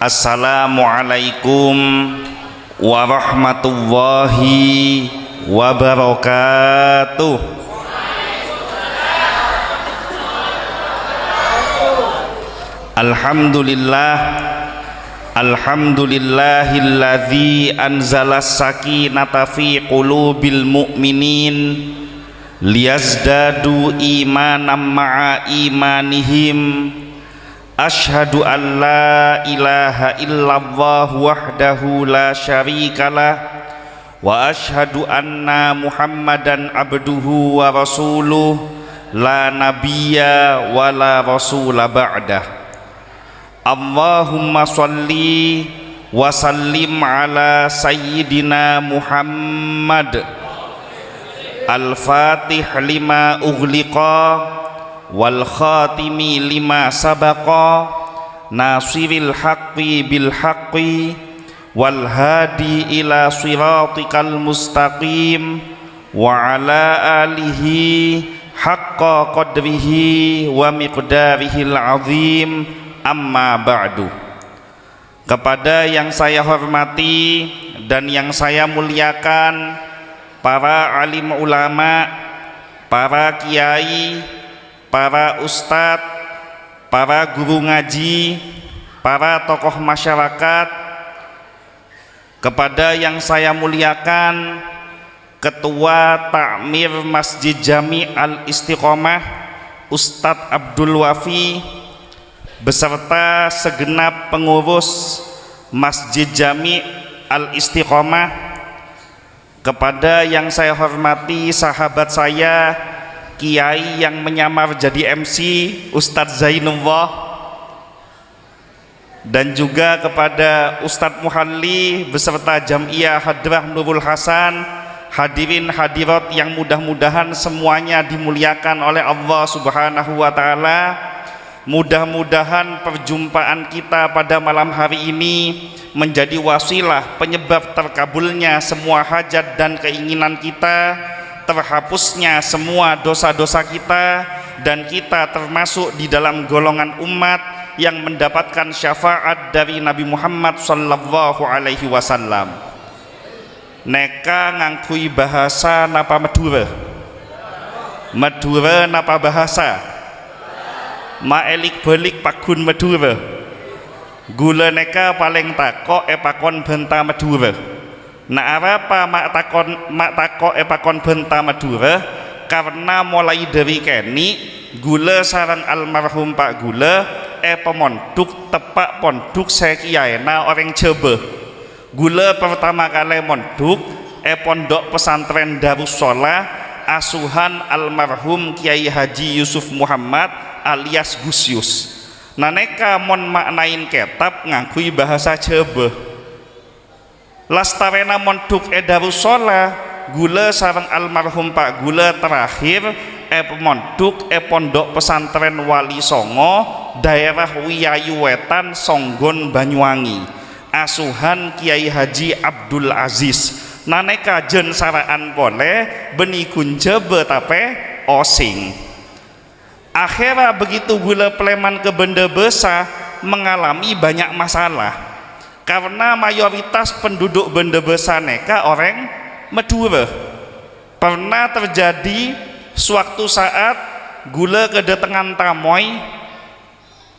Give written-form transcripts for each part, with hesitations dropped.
Assalamualaikum warahmatullahi wabarakatuh. Alhamdulillah, alhamdulillahilladzi anzalas sakinata fi qulubil mu'minin liyazdadu imanan ma'a imanihim. Asyhadu an la ilaha illallah wahdahu la syarikalah wa asyhadu anna muhammadan abduhu wa rasuluh la nabiyya wa la rasula ba'dah. Allahumma sholli wa sallim ala sayyidina Muhammad al-fatih lima ughliqa wal khatimi lima sabaqa nasiril haqqi bil haqqi wal hadi ila siratikal mustaqim wa ala alihi haqqa qadrihi wa miqdarihil azim. Amma ba'du. Kepada yang saya hormati dan yang saya muliakan, para alim ulama, para kiai, para ustadz, para guru ngaji, para tokoh masyarakat, kepada yang saya muliakan Ketua Takmir Masjid Jami Al-Istiqomah Ustadz Abdul Wafi beserta segenap pengurus Masjid Jami Al-Istiqomah, kepada yang saya hormati sahabat saya Kiai yang menyamar jadi MC Ustadz Zainullah, dan juga kepada Ustadz Muhalli beserta Jam'iyah Hadrah Nurul Hasan, hadirin hadirat yang mudah-mudahan semuanya dimuliakan oleh Allah Subhanahu wa Ta'ala. Mudah-mudahan perjumpaan kita pada malam hari ini menjadi wasilah penyebab terkabulnya semua hajat dan keinginan kita, terhapusnya semua dosa-dosa kita, dan kita termasuk di dalam golongan umat yang mendapatkan syafaat dari Nabi Muhammad sallallahu alaihi wasallam. Neka ngangkui bahasa napa Madura? Madura napa bahasa? Maelik balik pakun Madura. Gula neka paling takok epakon benta Madura. Nah apa mak takok epakon benta Madura? Karena mulai dari keni gula sarang almarhum Pak Gula pemonduk tepak ponduk sekiaena orang Jebe. Gula pertama kali monduk pondok pesantren Darussolah asuhan almarhum Kiai Haji Yusuf Muhammad alias Gusyus. Naneka mon maknain kitab ngakui bahasa Jawa. Lastarena monduk Darussolah gula sareng almarhum Pak Gula terakhir pemonduk pondok pesantren Wali Songo daerah Wiyayu Wetan Songgon Banyuwangi asuhan Kiai Haji Abdul Aziz. Naneka jen saraan boleh beni kunje betape osing. Akhirnya begitu gula Pleman ke Benda Besa mengalami banyak masalah karena mayoritas penduduk Benda Besa neka orang Madura. Pernah terjadi suatu saat gula kedatangan tamoy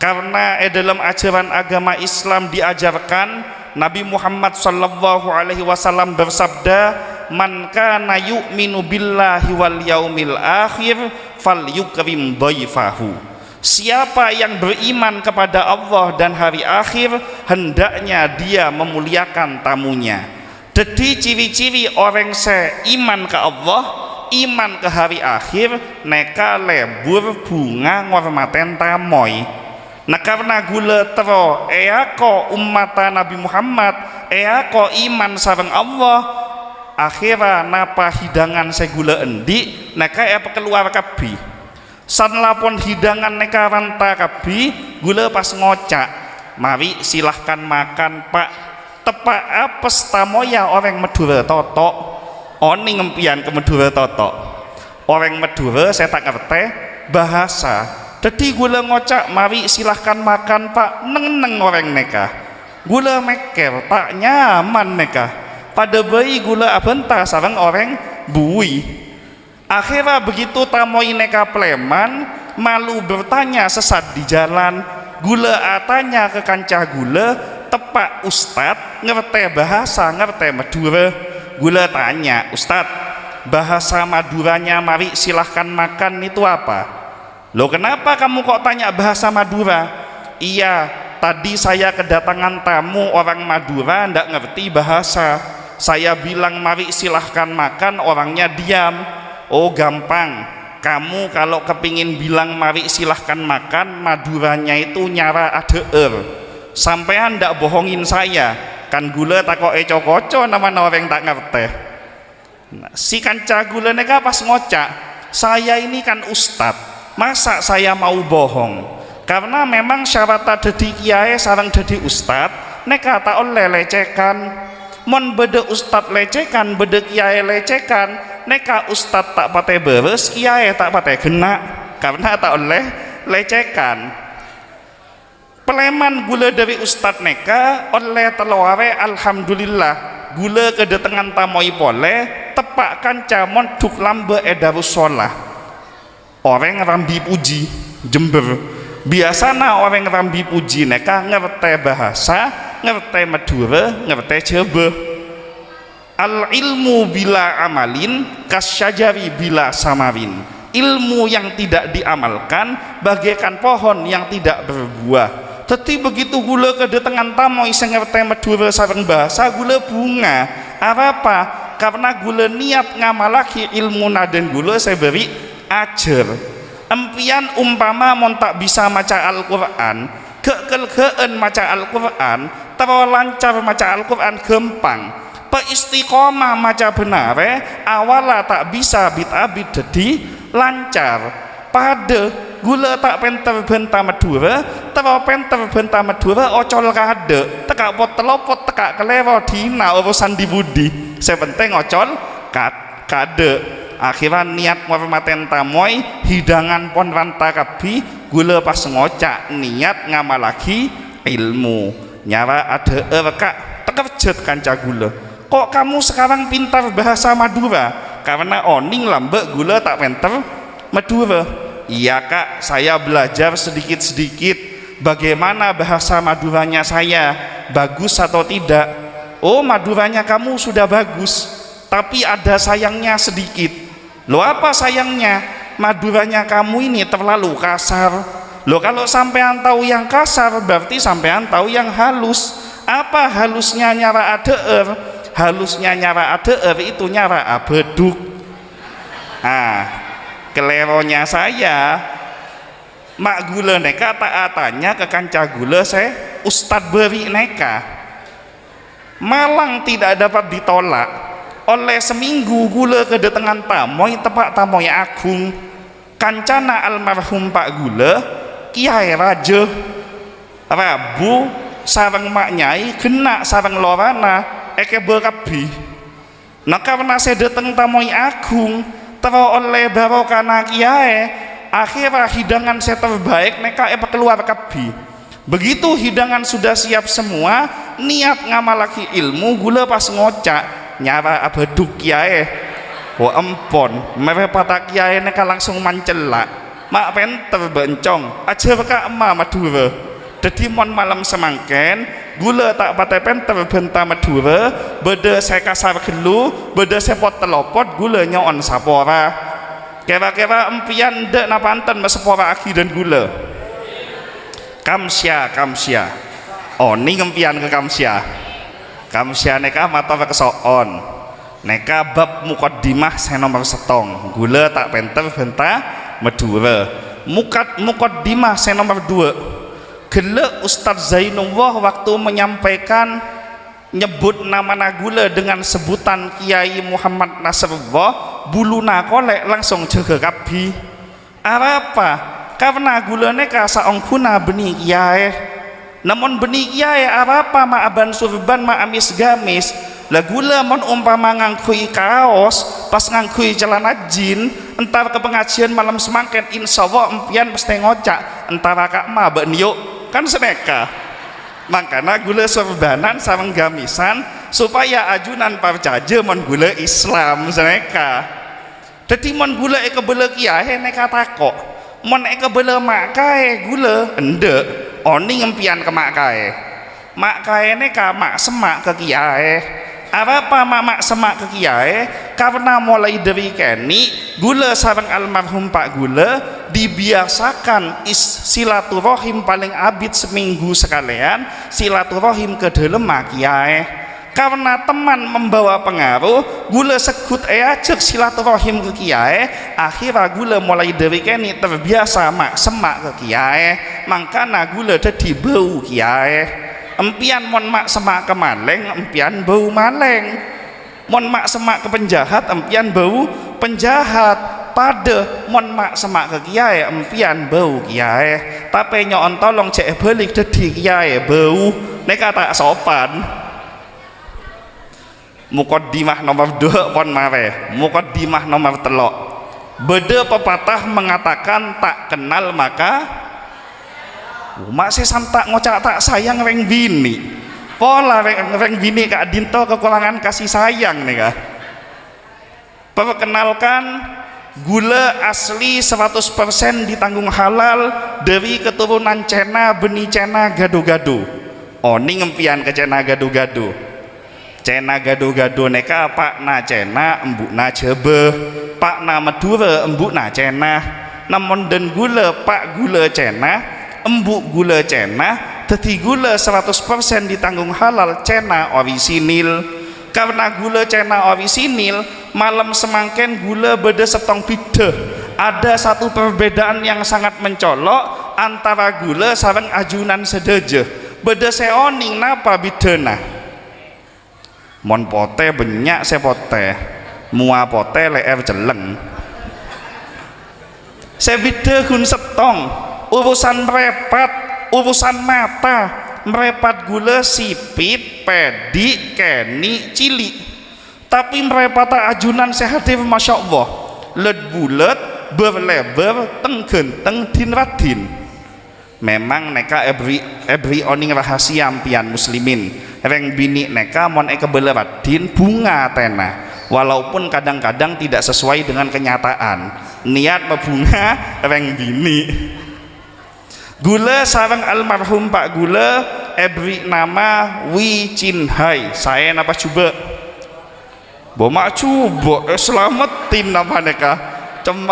karena dalam ajaran agama Islam diajarkan Nabi Muhammad sallallahu alaihi wasallam bersabda, man kana yu'minu billahi wal yaumil akhir falyukrim dhaifahu. Siapa yang beriman kepada Allah dan hari akhir, hendaknya dia memuliakan tamunya. Jadi ciri-ciri orang seiman ke Allah, iman ke hari akhir, neka lebur bunga ngormaten tamoy. Nah karena gula tero ko ummata Nabi Muhammad ko iman sareng Allah, akhirnya napa hidangan segula endi neka keluar kabi san lapon hidangan neka ranta kabi gula pas ngocak mari silahkan makan Pak tepak apes tamoya orang Madura totok oni ngempian ke Madura totok orang Madura saya tak ngerti bahasa. Jadi gula ngocak mari silahkan makan Pak neng orang neka gula meker tak nyaman neka pada bayi gula abenta sarang orang bui. Akhirnya begitu tamoi neka pleman malu bertanya sesat di jalan, gula atanya ke kancah gula tepak ustad ngerti bahasa ngerti Madura. Gula tanya, ustad bahasa Maduranya mari silahkan makan itu apa? Loh kenapa kamu kok tanya bahasa Madura? Iya, tadi saya kedatangan tamu orang Madura ndak ngerti bahasa, saya bilang mari silahkan makan, orangnya diam. Oh gampang, kamu kalau kepingin bilang mari silahkan makan, Maduranya itu nyara adeer. Sampean ndak bohongin saya, kan gula takok koco nama orang tak ngerti. Nah, si kanca gula neka pas ngocak, saya ini kan ustad, masa saya mau bohong? Karena memang syarat dadi kiai sarang dadi ustad neka tak oleh lecehkan. Mon bede ustad lecehkan, bede kiai lecehkan, neka ustad tak pate beres, kiai tak pate kena, karena tak oleh lecehkan. Peleman gula dari ustad neka oleh telaware alhamdulillah, gula kedatangan tamoi pole tepak kanca mon duk lambe edarussolah orang rambi puji Jember. Biasana orang rambi puji neka ngerti bahasa, ngerti Madura, ngerti Jawa. Al ilmu bila amalin kasyajari bila samarin. Ilmu yang tidak diamalkan bagaikan pohon yang tidak berbuah. Tetapi begitu gula kedatangan tamu iseng ngerti Madura sareng bahasa, gula bunga. Apa? Karena gula niat ngamalaki ilmu naden gula saya beri ajar. Empian umpama mon tak bisa maca Al-Quran, kekelgeen maca Al-Quran, terlalu lancar maca Al-Quran gampang. Istiqomah maca benare awala tak bisa bit-abit jadi lancar. Pada gula tak penter benta Madura, terlalu penter benta Madura ocol kade, tekak pot telopot tekak kelewo dina urusan di budi. Sepenting ocol kade. Akhirnya niat ngormaten tamoy hidangan pon ranta kabi gula pas ngocak niat ngamalaki ilmu nyara ada kak terkejut kanca gula, kok kamu sekarang pintar bahasa Madura? Karena oning lambe gula tak pintar Madura. Iya kak, saya belajar sedikit-sedikit bagaimana bahasa Maduranya saya, bagus atau tidak. Oh Maduranya kamu sudah bagus, tapi ada sayangnya sedikit. Lo apa sayangnya? Maduranya kamu ini terlalu kasar. Lo kalau sampean tahu yang kasar berarti sampean tahu yang halus. Apa halusnya nyara adeer? Halusnya nyara adeer itu nyara abeduk. Keleronya saya mak gula neka tak tanya ke kanca gula saya ustad beri neka malang tidak dapat ditolak. Oleh seminggu gula kedatangan tamoy tepak tamoy agung kancana almarhum Pak Gula Kiai Raja Rabu sarang mak nyai kena sarang lorana eke berabi. Nah karena saya datang tamoy agung terus oleh barokana kiai akhirnya hidangan saya terbaik neka keluar kabi. Begitu hidangan sudah siap semua, niat ngamalaki ilmu gula pas ngocak nyara abeduk kiai. Wah empon merepata kiai neka langsung mancelak mak penter bencong ajar kak emak Madura. Jadi mon malam semangken gula tak patai penter benta Madura, beda saya kasar gelu, beda saya pot telopot gula nyon sapora. Kira-kira empian dek napanten masepora aki dan gula. Kamsya. Oh ini empian ke kamsya. Kamsya neka mata kesoon neka bab mukaddimah saya nomor setong gula tak penter benta Madura. Mukaddimah saya nomor 2 gele Ustadz Zainullah waktu menyampaikan nyebut nama gula dengan sebutan Kiai Muhammad Nasrullah buluna kolek langsung jaga kabi. Apa? Karena gula neka saongkuna benih kiai. Namun benih kiai apa ma aban surban ma amis gamis lah gula mon umpama ngangkui kaos pas ngangkui celana jin entar ke pengajian malam semangken insya Allah empian pasti ngocak entara kak ma beniuk kan seneka makanya gula sorbanan sareng gamisan supaya ajunan parcaje mon gula Islam mereka. Jadi mon gula kebele kiai neka takok mon kebele mak kae gula ende oni ngempian ke mak kae neka mak semak ke kiai. Apa mak semak ke kiai karena mulai dari kini gula sareng almarhum Pak Gula dibiasakan silaturahim paling abid seminggu sekalian silaturahim ke dalam kiai. Karena teman membawa pengaruh gula sekut ajak silaturahim ke kiai, akhirnya gula mulai dari kini terbiasa mak semak ke kiai, makanya gula jadi bau kiai. Empian mon mak semak ke maleng, empian bau maleng. Mon mak semak ke penjahat, empian bau penjahat. Pada mon mak semak ke kiai, empian bau kiai. Tapi nyon tolong cek balik jadi kiai bau. Neka tak sopan. Mukaddimah nomor 2 pon mare. Mukaddimah nomor 3. Beda pepatah mengatakan tak kenal maka mak saya santak ngocak tak sayang reng bini pola reng bini kak dinto kekurangan kasih sayang nih kak. Perkenalkan gula asli 100% ditanggung halal dari keturunan Cina benih Cina gado-gado. Oh ini ngempian ke Cina gado-gado. Cina gado-gado neka pak na Cina embuk na jebeh pak na Madura embuk na Cina namun dan gula pak gula Cina embuk gula Cina teti gula 100% ditanggung halal Cina orisinil. Karena gula Cina orisinil malam semangken gula beda setong bida. Ada satu perbedaan yang sangat mencolok antara gula sareng ajunan sedeje. Beda seoning napa bidana mon pote banyak sepote mua pote leer jeleng sebida kun setong urusan merepat, urusan mata merepat gula sipit, pedi, keni, cili tapi merepat ajunan sehatif Masya Allah led bulet, berlebar, tenggenteng, din radin memang neka every oning rahasia ampian muslimin reng bini neka mon kebele radin bunga tena walaupun kadang-kadang tidak sesuai dengan kenyataan niat membunga reng bini. Gula sareng almarhum Pak Gula ebri nama Wi Chin Hai. Saya napa coba? Boma coba selamatin nama neka cem.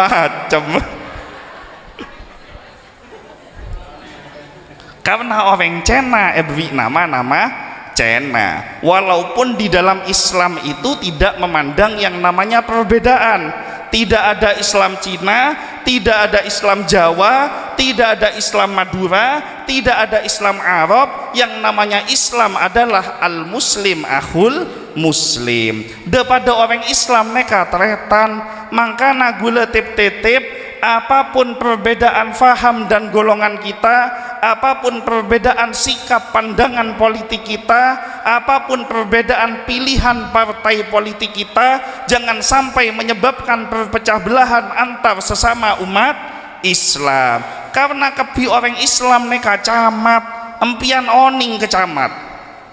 Karena orang Cina ebri nama Cina. Walaupun di dalam Islam itu tidak memandang yang namanya perbedaan. Tidak ada Islam Cina, tidak ada Islam Jawa, tidak ada Islam Madura, tidak ada Islam Arab. Yang namanya Islam adalah al-muslim akhul muslim. Daripada orang Islam neka tretan, mangkana gula tip-tip apapun perbedaan faham dan golongan kita, apapun perbedaan sikap pandangan politik kita, apapun perbedaan pilihan partai politik kita, jangan sampai menyebabkan perpecah belahan antar sesama umat Islam. Karena kebi orang Islam neka camat, empian oning kecamat,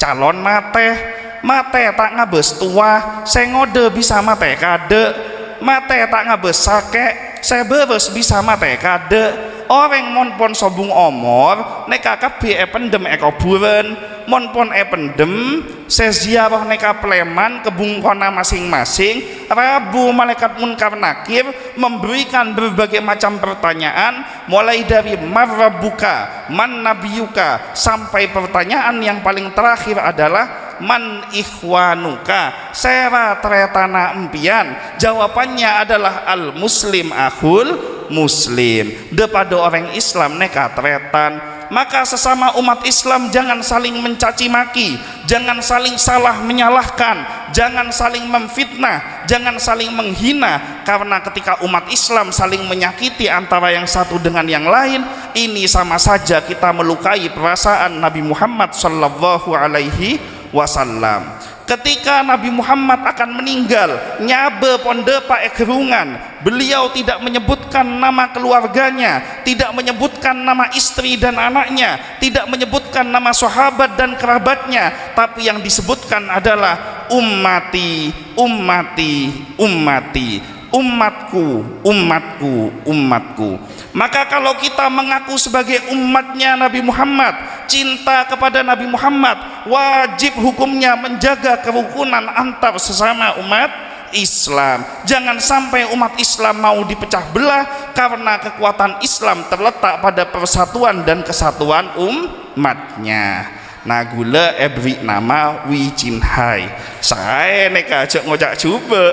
calon mate tak ngabes tua, sengode bisa mate kade, mate tak ngabes sake saya beres bisa mate kade orang monpon sobung omor neka kapi pendem ekoburen monpon pendem saya ziarah neka pleman kebungkona masing-masing Rabu malaikat munkar nakir memberikan berbagai macam pertanyaan mulai dari marrabuka man nabiyuka sampai pertanyaan yang paling terakhir adalah man ikhwanuka sera tretana empian jawabannya adalah al muslim akhul muslim. Daripada orang Islam neka tretan maka sesama umat Islam jangan saling mencaci maki, jangan saling salah menyalahkan, jangan saling memfitnah, jangan saling menghina. Karena ketika umat Islam saling menyakiti antara yang satu dengan yang lain, ini sama saja kita melukai perasaan Nabi Muhammad sallallahu alaihi wasallam. Ketika Nabi Muhammad akan meninggal, nyabe ponde Pak Gerungan, beliau tidak menyebutkan nama keluarganya, tidak menyebutkan nama istri dan anaknya, tidak menyebutkan nama sahabat dan kerabatnya, tapi yang disebutkan adalah ummati, ummati, ummati, umatku, umatku, umatku. Maka kalau kita mengaku sebagai umatnya Nabi Muhammad, cinta kepada Nabi Muhammad, wajib hukumnya menjaga kerukunan antar sesama umat Islam. Jangan sampai umat Islam mau dipecah belah karena kekuatan Islam terletak pada persatuan dan kesatuan umatnya. Nah gula ebri nama Wijin Hai, saya neka ajak ngojak coba,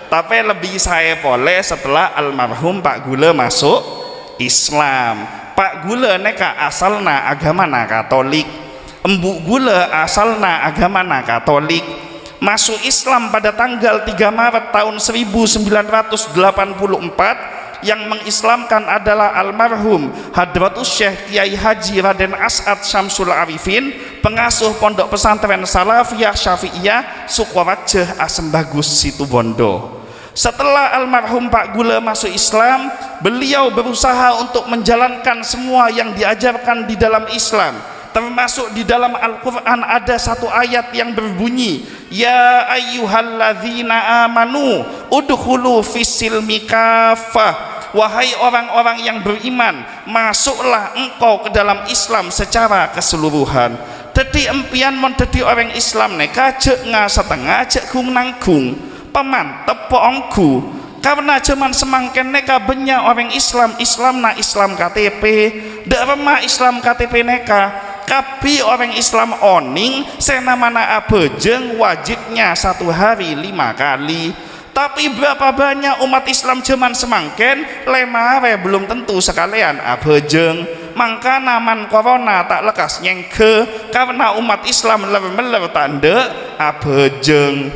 tapi lebih saya boleh setelah almarhum Pak Gula masuk Islam. Pak Gula neka asalna agamana Katolik, Embu Gula asalna agamana Katolik, masuk Islam pada tanggal 3 Maret tahun 1984. Yang mengislamkan adalah almarhum Hadratus Syekh Kiai Haji Raden As'ad Syamsul Arifin, pengasuh Pondok Pesantren Salafiyah Syafi'iyah Sukoharjo Asem Bagus Situbondo. Setelah almarhum Pak Gula masuk Islam, beliau berusaha untuk menjalankan semua yang diajarkan di dalam Islam, termasuk di dalam Al-Quran ada satu ayat yang berbunyi, ya ayyuhalladzina amanu udkhulu fissilmi kafah, wahai orang-orang yang beriman, masuklah engkau ke dalam Islam secara keseluruhan. Jadi empian mon jadi orang Islam neka cek setengah cek kung nangkung pemantep poongku, karena cuman semangken neka banyak orang Islam, Islam na Islam KTP dak remah Islam KTP neka, tapi orang Islam oning senamana abejeng wajibnya 1 hari 5 kali. Tapi berapa banyak umat Islam cuman semangken lemare belum tentu sekalian abejeng. Maka naman corona tak lekas nyengke karena umat Islam leler tanda abejeng.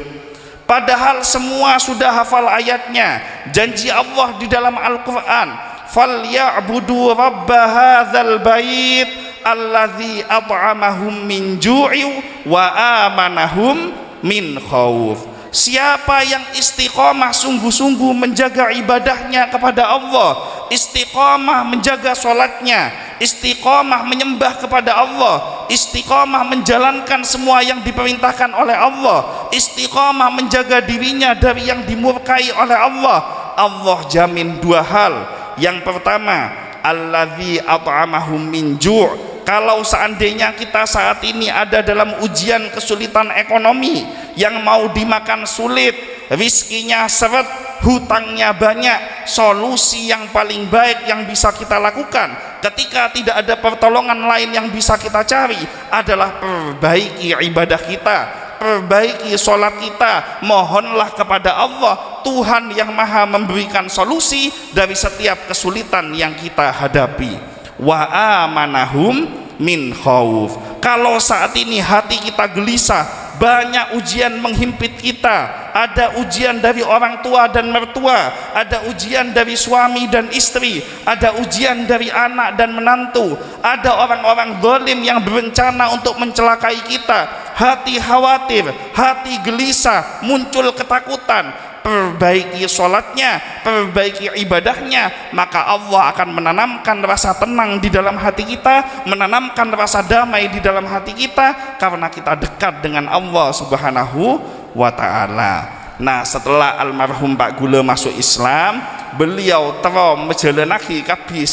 Padahal semua sudah hafal ayatnya, janji Allah di dalam Al-Quran, falyabudu rabba hadzal bait alladzi at'amahum min ju'i wa amanahum min khauf. Siapa yang istiqomah sungguh-sungguh menjaga ibadahnya kepada Allah, istiqomah menjaga sholatnya, istiqomah menyembah kepada Allah, istiqomah menjalankan semua yang diperintahkan oleh Allah, istiqomah menjaga dirinya dari yang dimurkai oleh Allah, Allah jamin 2 hal. Yang pertama, alladzi at'amahum min ju'. Kalau seandainya kita saat ini ada dalam ujian kesulitan ekonomi, yang mau dimakan sulit, rizkinya seret, hutangnya banyak, solusi yang paling baik yang bisa kita lakukan ketika tidak ada pertolongan lain yang bisa kita cari adalah perbaiki ibadah kita, perbaiki sholat kita, mohonlah kepada Allah, Tuhan yang maha memberikan solusi dari setiap kesulitan yang kita hadapi. Wa amanahum min khauf. Kalau saat ini hati kita gelisah, banyak ujian menghimpit kita, ada ujian dari orang tua dan mertua, ada ujian dari suami dan istri, ada ujian dari anak dan menantu, ada orang-orang zalim yang berencana untuk mencelakai kita, hati khawatir, hati gelisah, muncul ketakutan. Perbaiki sholatnya, perbaiki ibadahnya, maka Allah akan menanamkan rasa tenang di dalam hati kita, menanamkan rasa damai di dalam hati kita, karena kita dekat dengan Allah Subhanahu wa ta'ala. Nah, setelah almarhum Pak Gula masuk Islam, beliau terus menjalankan kabeh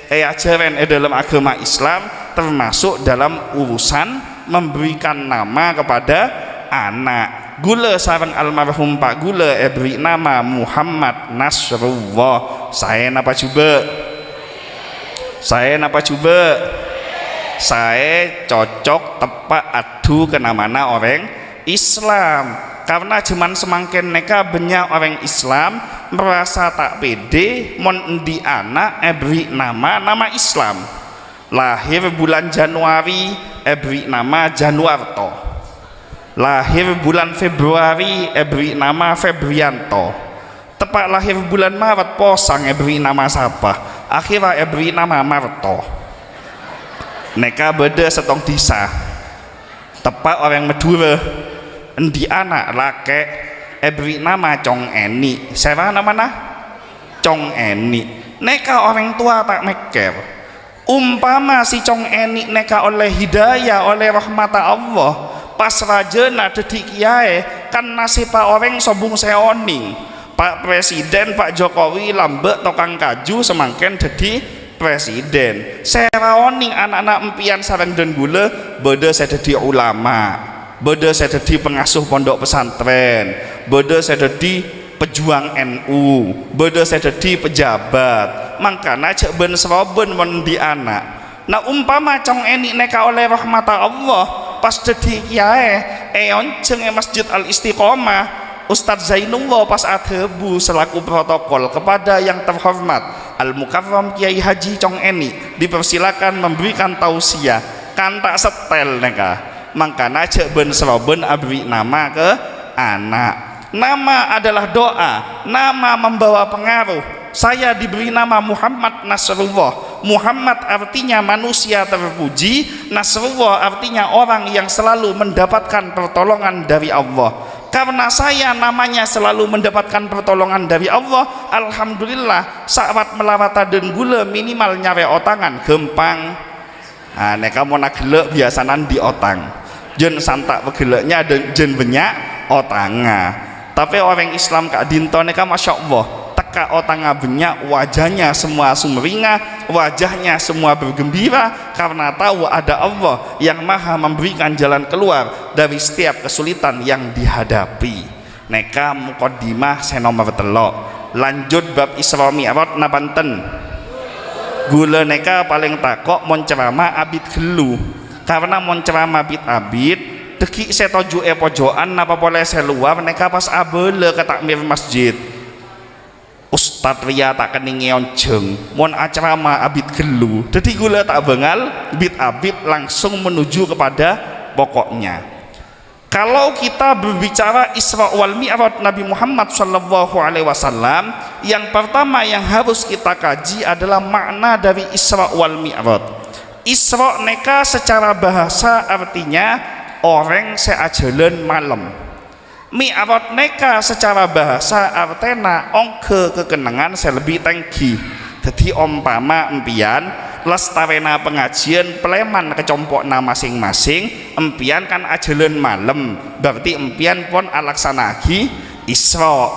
ajaran dalam agama Islam, termasuk dalam urusan memberikan nama kepada anak. Gula sareng almarhum Pak Gula beri nama Muhammad Nasrullah. Saya napa coba? Saya napa coba? Saya cocok tepak adu ke namana orang Islam, karena cuman semangken neka banyak orang Islam merasa tak pede mon di anak beri nama Islam. Lahir bulan Januari beri nama Januarto, lahir bulan Februari beri nama Febrianto, tepat lahir bulan Maret posang beri nama siapa, akhirnya beri nama Marto. Neka beda setong disa, tepat orang Madura endi anak lake beri nama Cong Eni. Saya nama mana Cong Eni. Neka orang tua tak meker, umpama si Cong Eni neka oleh hidayah oleh rahmat Allah pas rajana dedik kiai kan nasib pak orang sobung seoning. Pak Presiden Pak Jokowi lambek tokang kaju semangken jadi presiden. Seraoning anak-anak empian sareng dan gula beda saya jadi ulama, beda saya jadi pengasuh pondok pesantren, beda saya jadi pejuang NU, beda saya jadi pejabat. Makanya cek ben seroben mendi anak. Nah umpama Cong Eni neka oleh rahmat Allah pas jadi kiai onceng Masjid Al Istiqomah Ustadz Zainullah pas adhebu selaku protokol kepada yang terhormat Al Mukarram Kiai Haji Cong Eni dipersilakan memberikan tausiah kan tak setel neka. Makanya cek ben seroben abri nama ke anak. Nama adalah doa, nama membawa pengaruh. Saya diberi nama Muhammad Nasrullah. Muhammad artinya manusia terpuji, Nasrullah artinya orang yang selalu mendapatkan pertolongan dari Allah. Karena saya namanya selalu mendapatkan pertolongan dari Allah, alhamdulillah saat melawat dan gula minimal nyare otangan gempang. Nah, neka mau nagelek biasanan di otang. Jen santak pegeleknya dan jen banyak otanga. Tapi orang Islam kak dinto neka masya Allah teka otanga banyak, wajahnya semua sumringah, wajahnya semua bergembira karena tahu ada Allah yang maha memberikan jalan keluar dari setiap kesulitan yang dihadapi. Neka mukodimah senomor telok. Lanjut bab Isra Mi'raj na Banten. Gula neka paling takok mon ceramah abid gelu. Karena mon ceramah abid deki setoju pojokan napa boleh seluar neka pas abele ke takmir masjid. Ustadz Ria tak keningi onceng mon acerama abid gelu. Jadi gula tak bengal abid langsung menuju kepada pokoknya. Kalau kita berbicara Isra wal Mi'raj Nabi Muhammad sallallahu alaihi wasallam, yang pertama yang harus kita kaji adalah makna dari Isra wal Mi'raj. Isra neka secara bahasa artinya orang seajalan malam. Mi'raj neka secara bahasa artena ongke kekenangan selebih tangki. Jadi umpama empian lestarena pengajian peleman kecompokna masing-masing, empian kan ajalan malam, berarti empian pun alaksanagi Isra.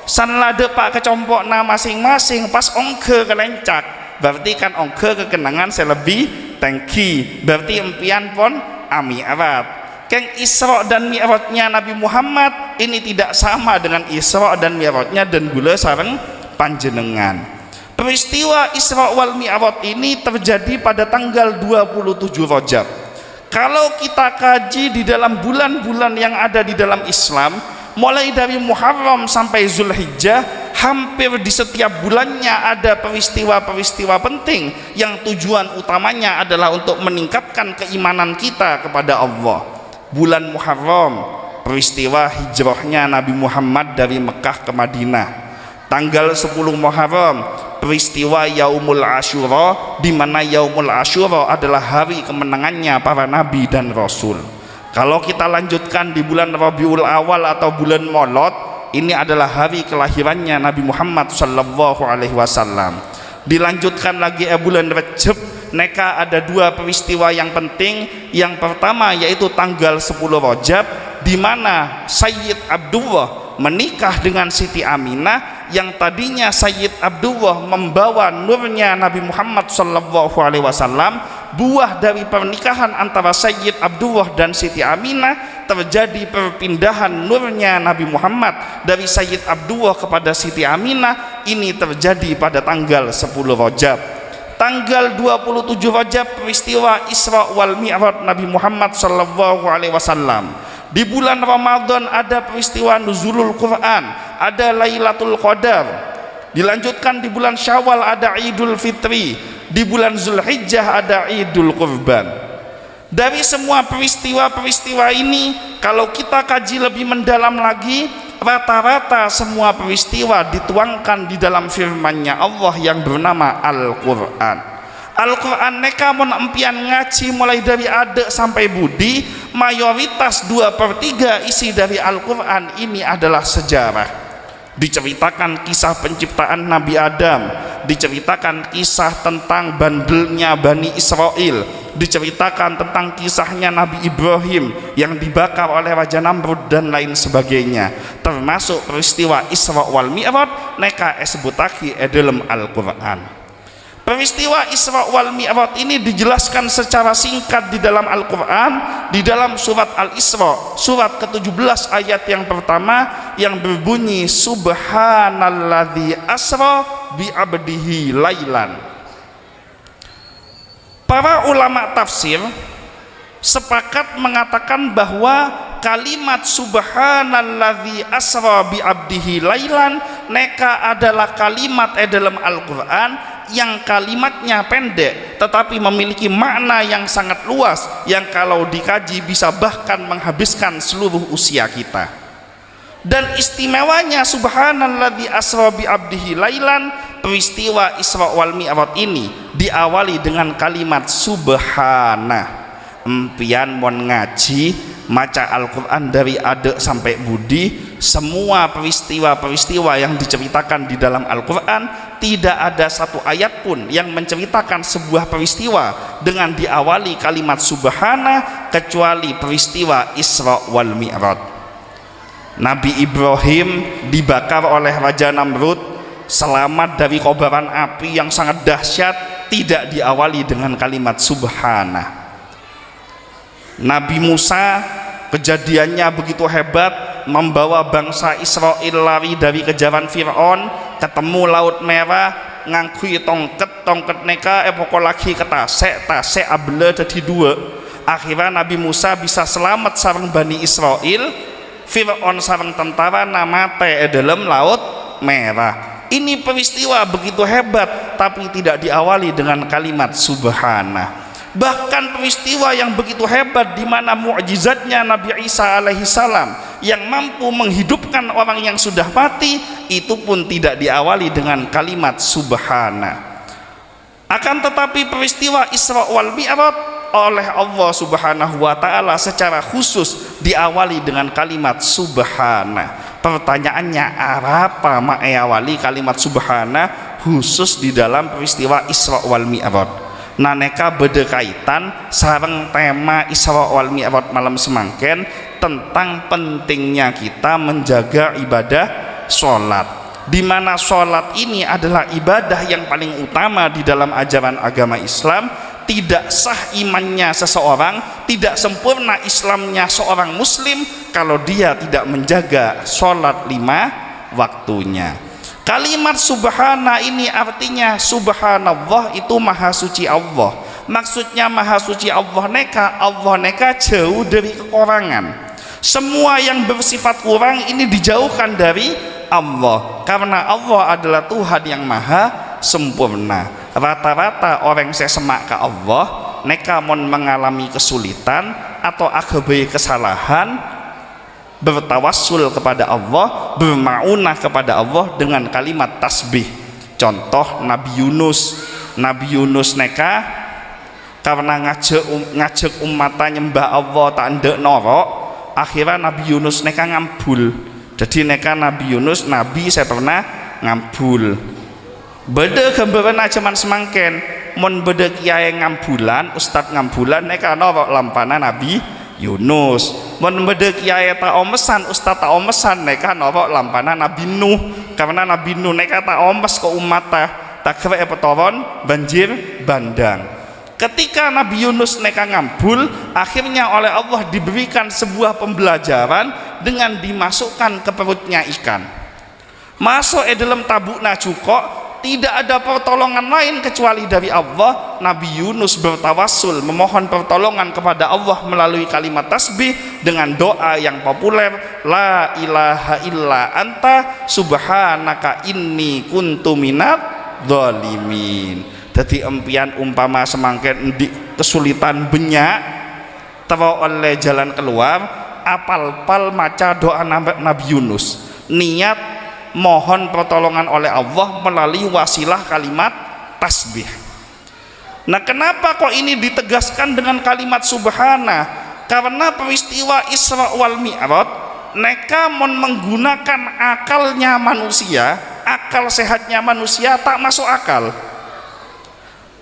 Sanlade pak kecompokna masing-masing pas ongke kelencak, berarti kan ongke kekenangan selebih tangki, berarti empian pun Mi'raj. Keng Isra dan Mi'rajnya Nabi Muhammad ini tidak sama dengan Isra dan Mi'rajnya dan gula sareng panjenengan. Peristiwa Isra wal Mi'raj ini terjadi pada tanggal 27 Rajab. Kalau kita kaji di dalam bulan-bulan yang ada di dalam Islam, mulai dari Muharram sampai Zulhijjah, hampir di setiap bulannya ada peristiwa-peristiwa penting yang tujuan utamanya adalah untuk meningkatkan keimanan kita kepada Allah. Bulan Muharram, peristiwa hijrahnya Nabi Muhammad dari Mekah ke Madinah. Tanggal 10 Muharram, peristiwa Yaumul Asyura, di mana Yaumul Asyura adalah hari kemenangannya para nabi dan rasul. Kalau kita lanjutkan di bulan Rabiul Awal atau bulan Maulud, ini adalah hari kelahirannya Nabi Muhammad sallallahu alaihi wasallam. Dilanjutkan lagi bulan Rajab, neka ada dua peristiwa yang penting. Yang pertama yaitu tanggal 10 Rajab, di mana Sayyid Abdullah menikah dengan Siti Aminah, yang tadinya Sayyid Abdullah membawa nurnya Nabi Muhammad sallallahu alaihi wasallam. Buah dari pernikahan antara Sayyid Abdullah dan Siti Aminah terjadi perpindahan nurnya Nabi Muhammad dari Sayyid Abdullah kepada Siti Aminah. Ini terjadi pada tanggal 10 Rajab. Tanggal 27 Rajab peristiwa Isra wal Mi'raj Nabi Muhammad sallallahu alaihi wasallam. Di bulan Ramadan ada peristiwa nuzulul Quran, ada Lailatul Qadar. Dilanjutkan di bulan Syawal ada Idul Fitri, di bulan Zulhijjah ada Idul Qurban. Dari semua peristiwa-peristiwa ini, kalau kita kaji lebih mendalam lagi, rata-rata semua peristiwa dituangkan di dalam firman-Nya Allah yang bernama Al-Quran. Al-Quran neka mun empian ngaji mulai dari adek sampai budi, mayoritas 2/3 isi dari Al-Quran ini adalah sejarah. Diceritakan kisah penciptaan Nabi Adam, diceritakan kisah tentang bandelnya Bani Israel, diceritakan tentang kisahnya Nabi Ibrahim yang dibakar oleh Raja Namrud dan lain sebagainya, termasuk peristiwa Isra wal Mi'raj neka sebutaki dalam Al-Quran. Peristiwa Isra wal Mi'raj ini dijelaskan secara singkat di dalam Al-Quran, di dalam surat Al-Isra, surat ke-17 ayat yang pertama yang berbunyi Subhanalladzi asra bi abdihi lailan. Para ulama tafsir sepakat mengatakan bahwa kalimat Subhanalladzi asra bi abdihi lailan neka adalah kalimat dalam Al-Quran yang kalimatnya pendek tetapi memiliki makna yang sangat luas, yang kalau dikaji bisa bahkan menghabiskan seluruh usia kita. Dan istimewanya Subhanalladzi asra bi abdihi lailan, peristiwa Isra wal Mi'raj ini diawali dengan kalimat subhana. Empian mon ngaji maca Al-Quran dari adek sampai budi, semua peristiwa-peristiwa yang diceritakan di dalam Al-Quran tidak ada satu ayat pun yang menceritakan sebuah peristiwa dengan diawali kalimat subhana kecuali peristiwa Isra wal Mi'raj. Nabi Ibrahim dibakar oleh Raja Namrud, selamat dari kobaran api yang sangat dahsyat, tidak diawali dengan kalimat subhana. Nabi Musa kejadiannya begitu hebat, membawa bangsa Israel lari dari kejaran Fir'aun, ketemu Laut Merah, ngangkui tongket neka pokok lagi ketasek abele jadi dua. Akhirnya Nabi Musa bisa selamat sareng Bani Israel, Fir'aun sareng tentara nama dalam Laut Merah. Ini peristiwa begitu hebat tapi tidak diawali dengan kalimat subhana. Bahkan peristiwa yang begitu hebat di mana mukjizatnya Nabi Isa alaihissalam yang mampu menghidupkan orang yang sudah mati itu pun tidak diawali dengan kalimat subhana. Akan tetapi peristiwa Isra wal Mi'raj oleh Allah Subhanahu wa taala secara khusus diawali dengan kalimat subhana. Pertanyaannya, apa ma'awali kalimat subhana khusus di dalam peristiwa Isra wal Mi'raj? Naneka berdekaitan sareng tema Isra wal Mi'raj malam semangken tentang pentingnya kita menjaga ibadah sholat, di mana sholat ini adalah ibadah yang paling utama di dalam ajaran agama Islam. Tidak sah imannya seseorang, tidak sempurna Islamnya seorang muslim kalau dia tidak menjaga sholat 5 waktunya. Kalimat subhana ini artinya subhanallah itu maha suci Allah. Maksudnya maha suci Allah neka jauh dari kekurangan. Semua yang bersifat kurang ini dijauhkan dari Allah, karena Allah adalah Tuhan yang maha sempurna. Rata-rata orang yang semak ke Allah neka mon mengalami kesulitan atau akabai kesalahan, bertawassul kepada Allah, bermaunah kepada Allah dengan kalimat tasbih. Contoh Nabi Yunus neka karena ngajak umatnya nyembah Allah tak ndek norok, akhirnya Nabi Yunus neka ngambul. Jadi neka Nabi Yunus nabi saya pernah ngambul. Beda gambaran ajaman semangken, mon beda kiai ngambulan, ustad ngambulan neka norok lampana Nabi Yunus. Mon beda kiai tak omesan, ustad tak omesan neka norok lampana Nabi Nuh, karena Nabi Nuh neka tak omes ke umatnya tak kira petoron banjir bandang. Ketika Nabi Yunus neka ngambul, akhirnya oleh Allah diberikan sebuah pembelajaran dengan dimasukkan ke perutnya ikan. Masuk dalam tabukna cukok, tidak ada pertolongan lain kecuali dari Allah. Nabi Yunus bertawassul memohon pertolongan kepada Allah melalui kalimat tasbih dengan doa yang populer, la ilaha illa anta subhanaka inni kuntu minadz dzalimin. Jadi empian umpama semangken di kesulitan banyak tawa oleh jalan keluar, apal-pal maca doa Nabi Yunus, niat mohon pertolongan oleh Allah melalui wasilah kalimat tasbih. Nah, kenapa kok ini ditegaskan dengan kalimat subhana? Karena peristiwa Isra wal Mi'raj neka menggunakan akalnya manusia, akal sehatnya manusia tak masuk akal.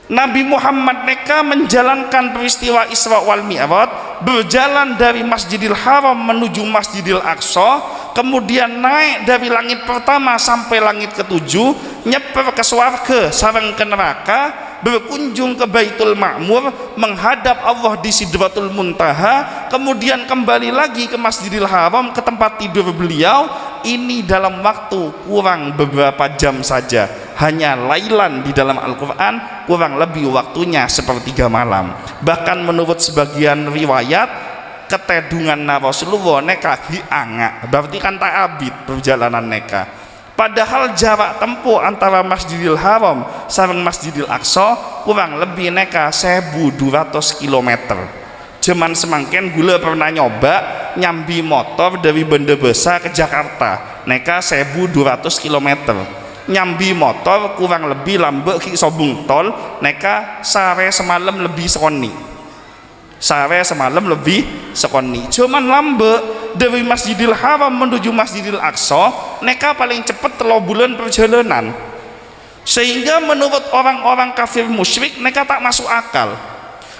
Nabi Muhammad neka menjalankan peristiwa Isra wal Mi'raj, berjalan dari Masjidil Haram menuju Masjidil Aqsa, kemudian naik dari langit pertama sampai langit ketujuh, nyeper ke surga sareng ke neraka, berkunjung ke Baitul Ma'mur, menghadap Allah di Sidratul Muntaha, kemudian kembali lagi ke Masjidil Haram, ke tempat tidur beliau. Ini dalam waktu kurang beberapa jam saja, hanya lailan di dalam Al-Quran kurang lebih waktunya sepertiga malam. Bahkan menurut sebagian riwayat, ketedungan Rasulullah neka hianga, berarti kan tak abid perjalanan neka. Padahal jarak tempuh antara Masjidil Haram sareng Masjidil Aqsa kurang lebih neka 1200 km. Jaman semangken gula pernah nyoba nyambi motor dari Banda Besa ke Jakarta neka 1200 km. Nyambi motor kurang lebih lambek ki sobung tol neka sare semalam lebih sekoni. Sare semalam lebih sekoni. Cuman lambek dari Masjidil Haram menuju Masjidil Aqsa neka paling cepat 3 bulan perjalanan. Sehingga menurut orang-orang kafir musyrik neka tak masuk akal.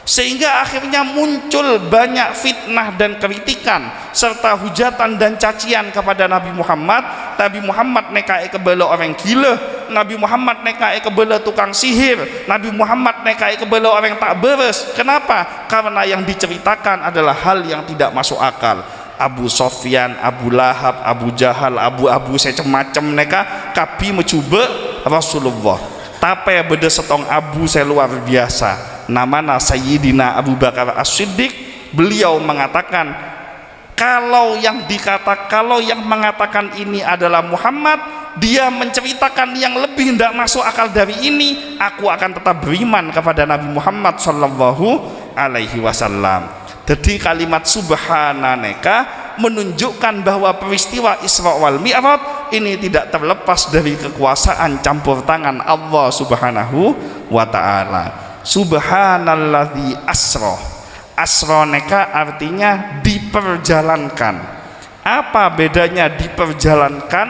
Sehingga akhirnya muncul banyak fitnah dan kritikan serta hujatan dan cacian kepada Nabi Muhammad. Nabi Muhammad nekai kebela orang gila, Nabi Muhammad nekai kebela tukang sihir, Nabi Muhammad nekai kebela orang tak beres. Kenapa? Karena yang diceritakan adalah hal yang tidak masuk akal. Abu Sofyan, Abu Lahab, Abu Jahal, Abu secem-macem neka kapi mencoba Rasulullah. Tapi beda setong Abu saya luar biasa. Namanya Sayyidina Abu Bakar As-Siddiq. Beliau mengatakan, kalau yang mengatakan ini adalah Muhammad, dia menceritakan yang lebih tidak masuk akal dari ini, aku akan tetap beriman kepada Nabi Muhammad sallallahu alaihi wasallam. Jadi kalimat subhananeka menunjukkan bahwa peristiwa Isra wal Mi'raj ini tidak terlepas dari kekuasaan campur tangan Allah Subhanahu wa taala. Subhanalladzi asra. Asra neka artinya diperjalankan. Apa bedanya diperjalankan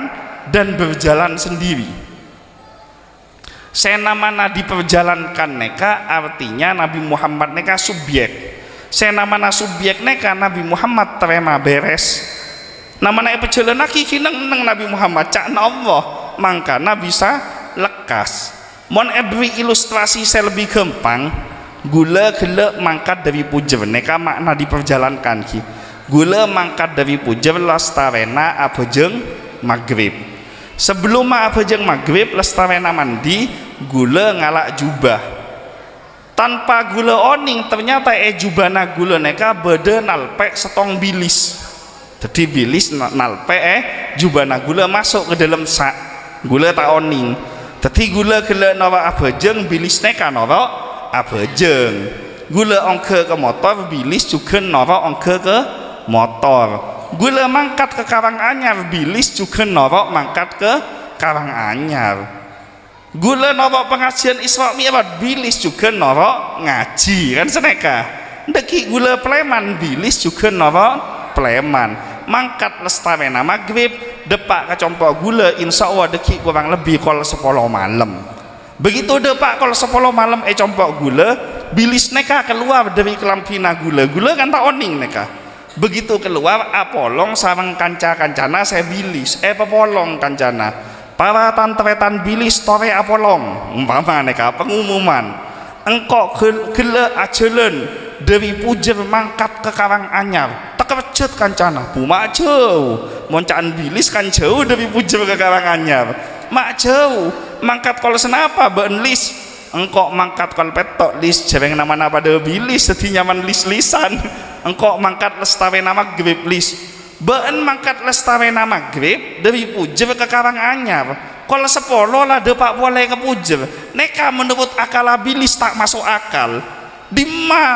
dan berjalan sendiri? Senamana diperjalankan neka artinya Nabi Muhammad neka subjek. Senamana subjek neka Nabi Muhammad terima beres. Namanya perjalanan kiki neng Nabi Muhammad cakna Allah, mangkana bisa lekas. Mon beri ilustrasi saya lebih gampang. Gula gela mangkat dari pujer neka makna diperjalankan ki. Gula mangkat dari pujer lestarena abajeng maghrib. Sebelum abajeng maghrib lestarena mandi, gula ngalak jubah. Tanpa gula oning ternyata jubana gula neka beda nalpe setong bilis. Jadi bilis nalpe jubana gula masuk ke dalam sak. Gula tak oning. Tadi gula gula nawa abajeng bilis neka nawa abajeng. Gula ongke ke motor bilis juga nawa ongke ke motor. Gula mangkat ke Karanganyar bilis juga nawa mangkat ke Karanganyar. Gula nawa pengajian Isra Mi'raj bilis juga nawa ngaji kan seneka. Deki gula Pleman bilis juga nawa Pleman. Mangkat lestarena maghrib depak kecompok gula insya Allah deki kurang lebih kol 10 malam. Begitu depak kol 10 malam compok gula bilis neka keluar dari kelampina gula kan tak oning neka. Begitu keluar apolong sarang kanca-kancana saya bilis pepolong kancana para tantretan bilis tore apolong umpama neka pengumuman engkok gela ajelen dari pujer mangkat ke Karanganyar terkejut kancana mak jauh moncaan bilis kan jauh dari pujer ke Karanganyar mak jauh mangkat kol senapa benlis engkok mangkat kol petok lis jereng nama pada bilis sedih nyaman lis-lisan engkok mangkat lestarena maghrib lis ben mangkat lestarena maghrib dari pujer ke Karanganyar kol 10 lah depak boleh ke pujer neka menurut akal bilis tak masuk akal dimma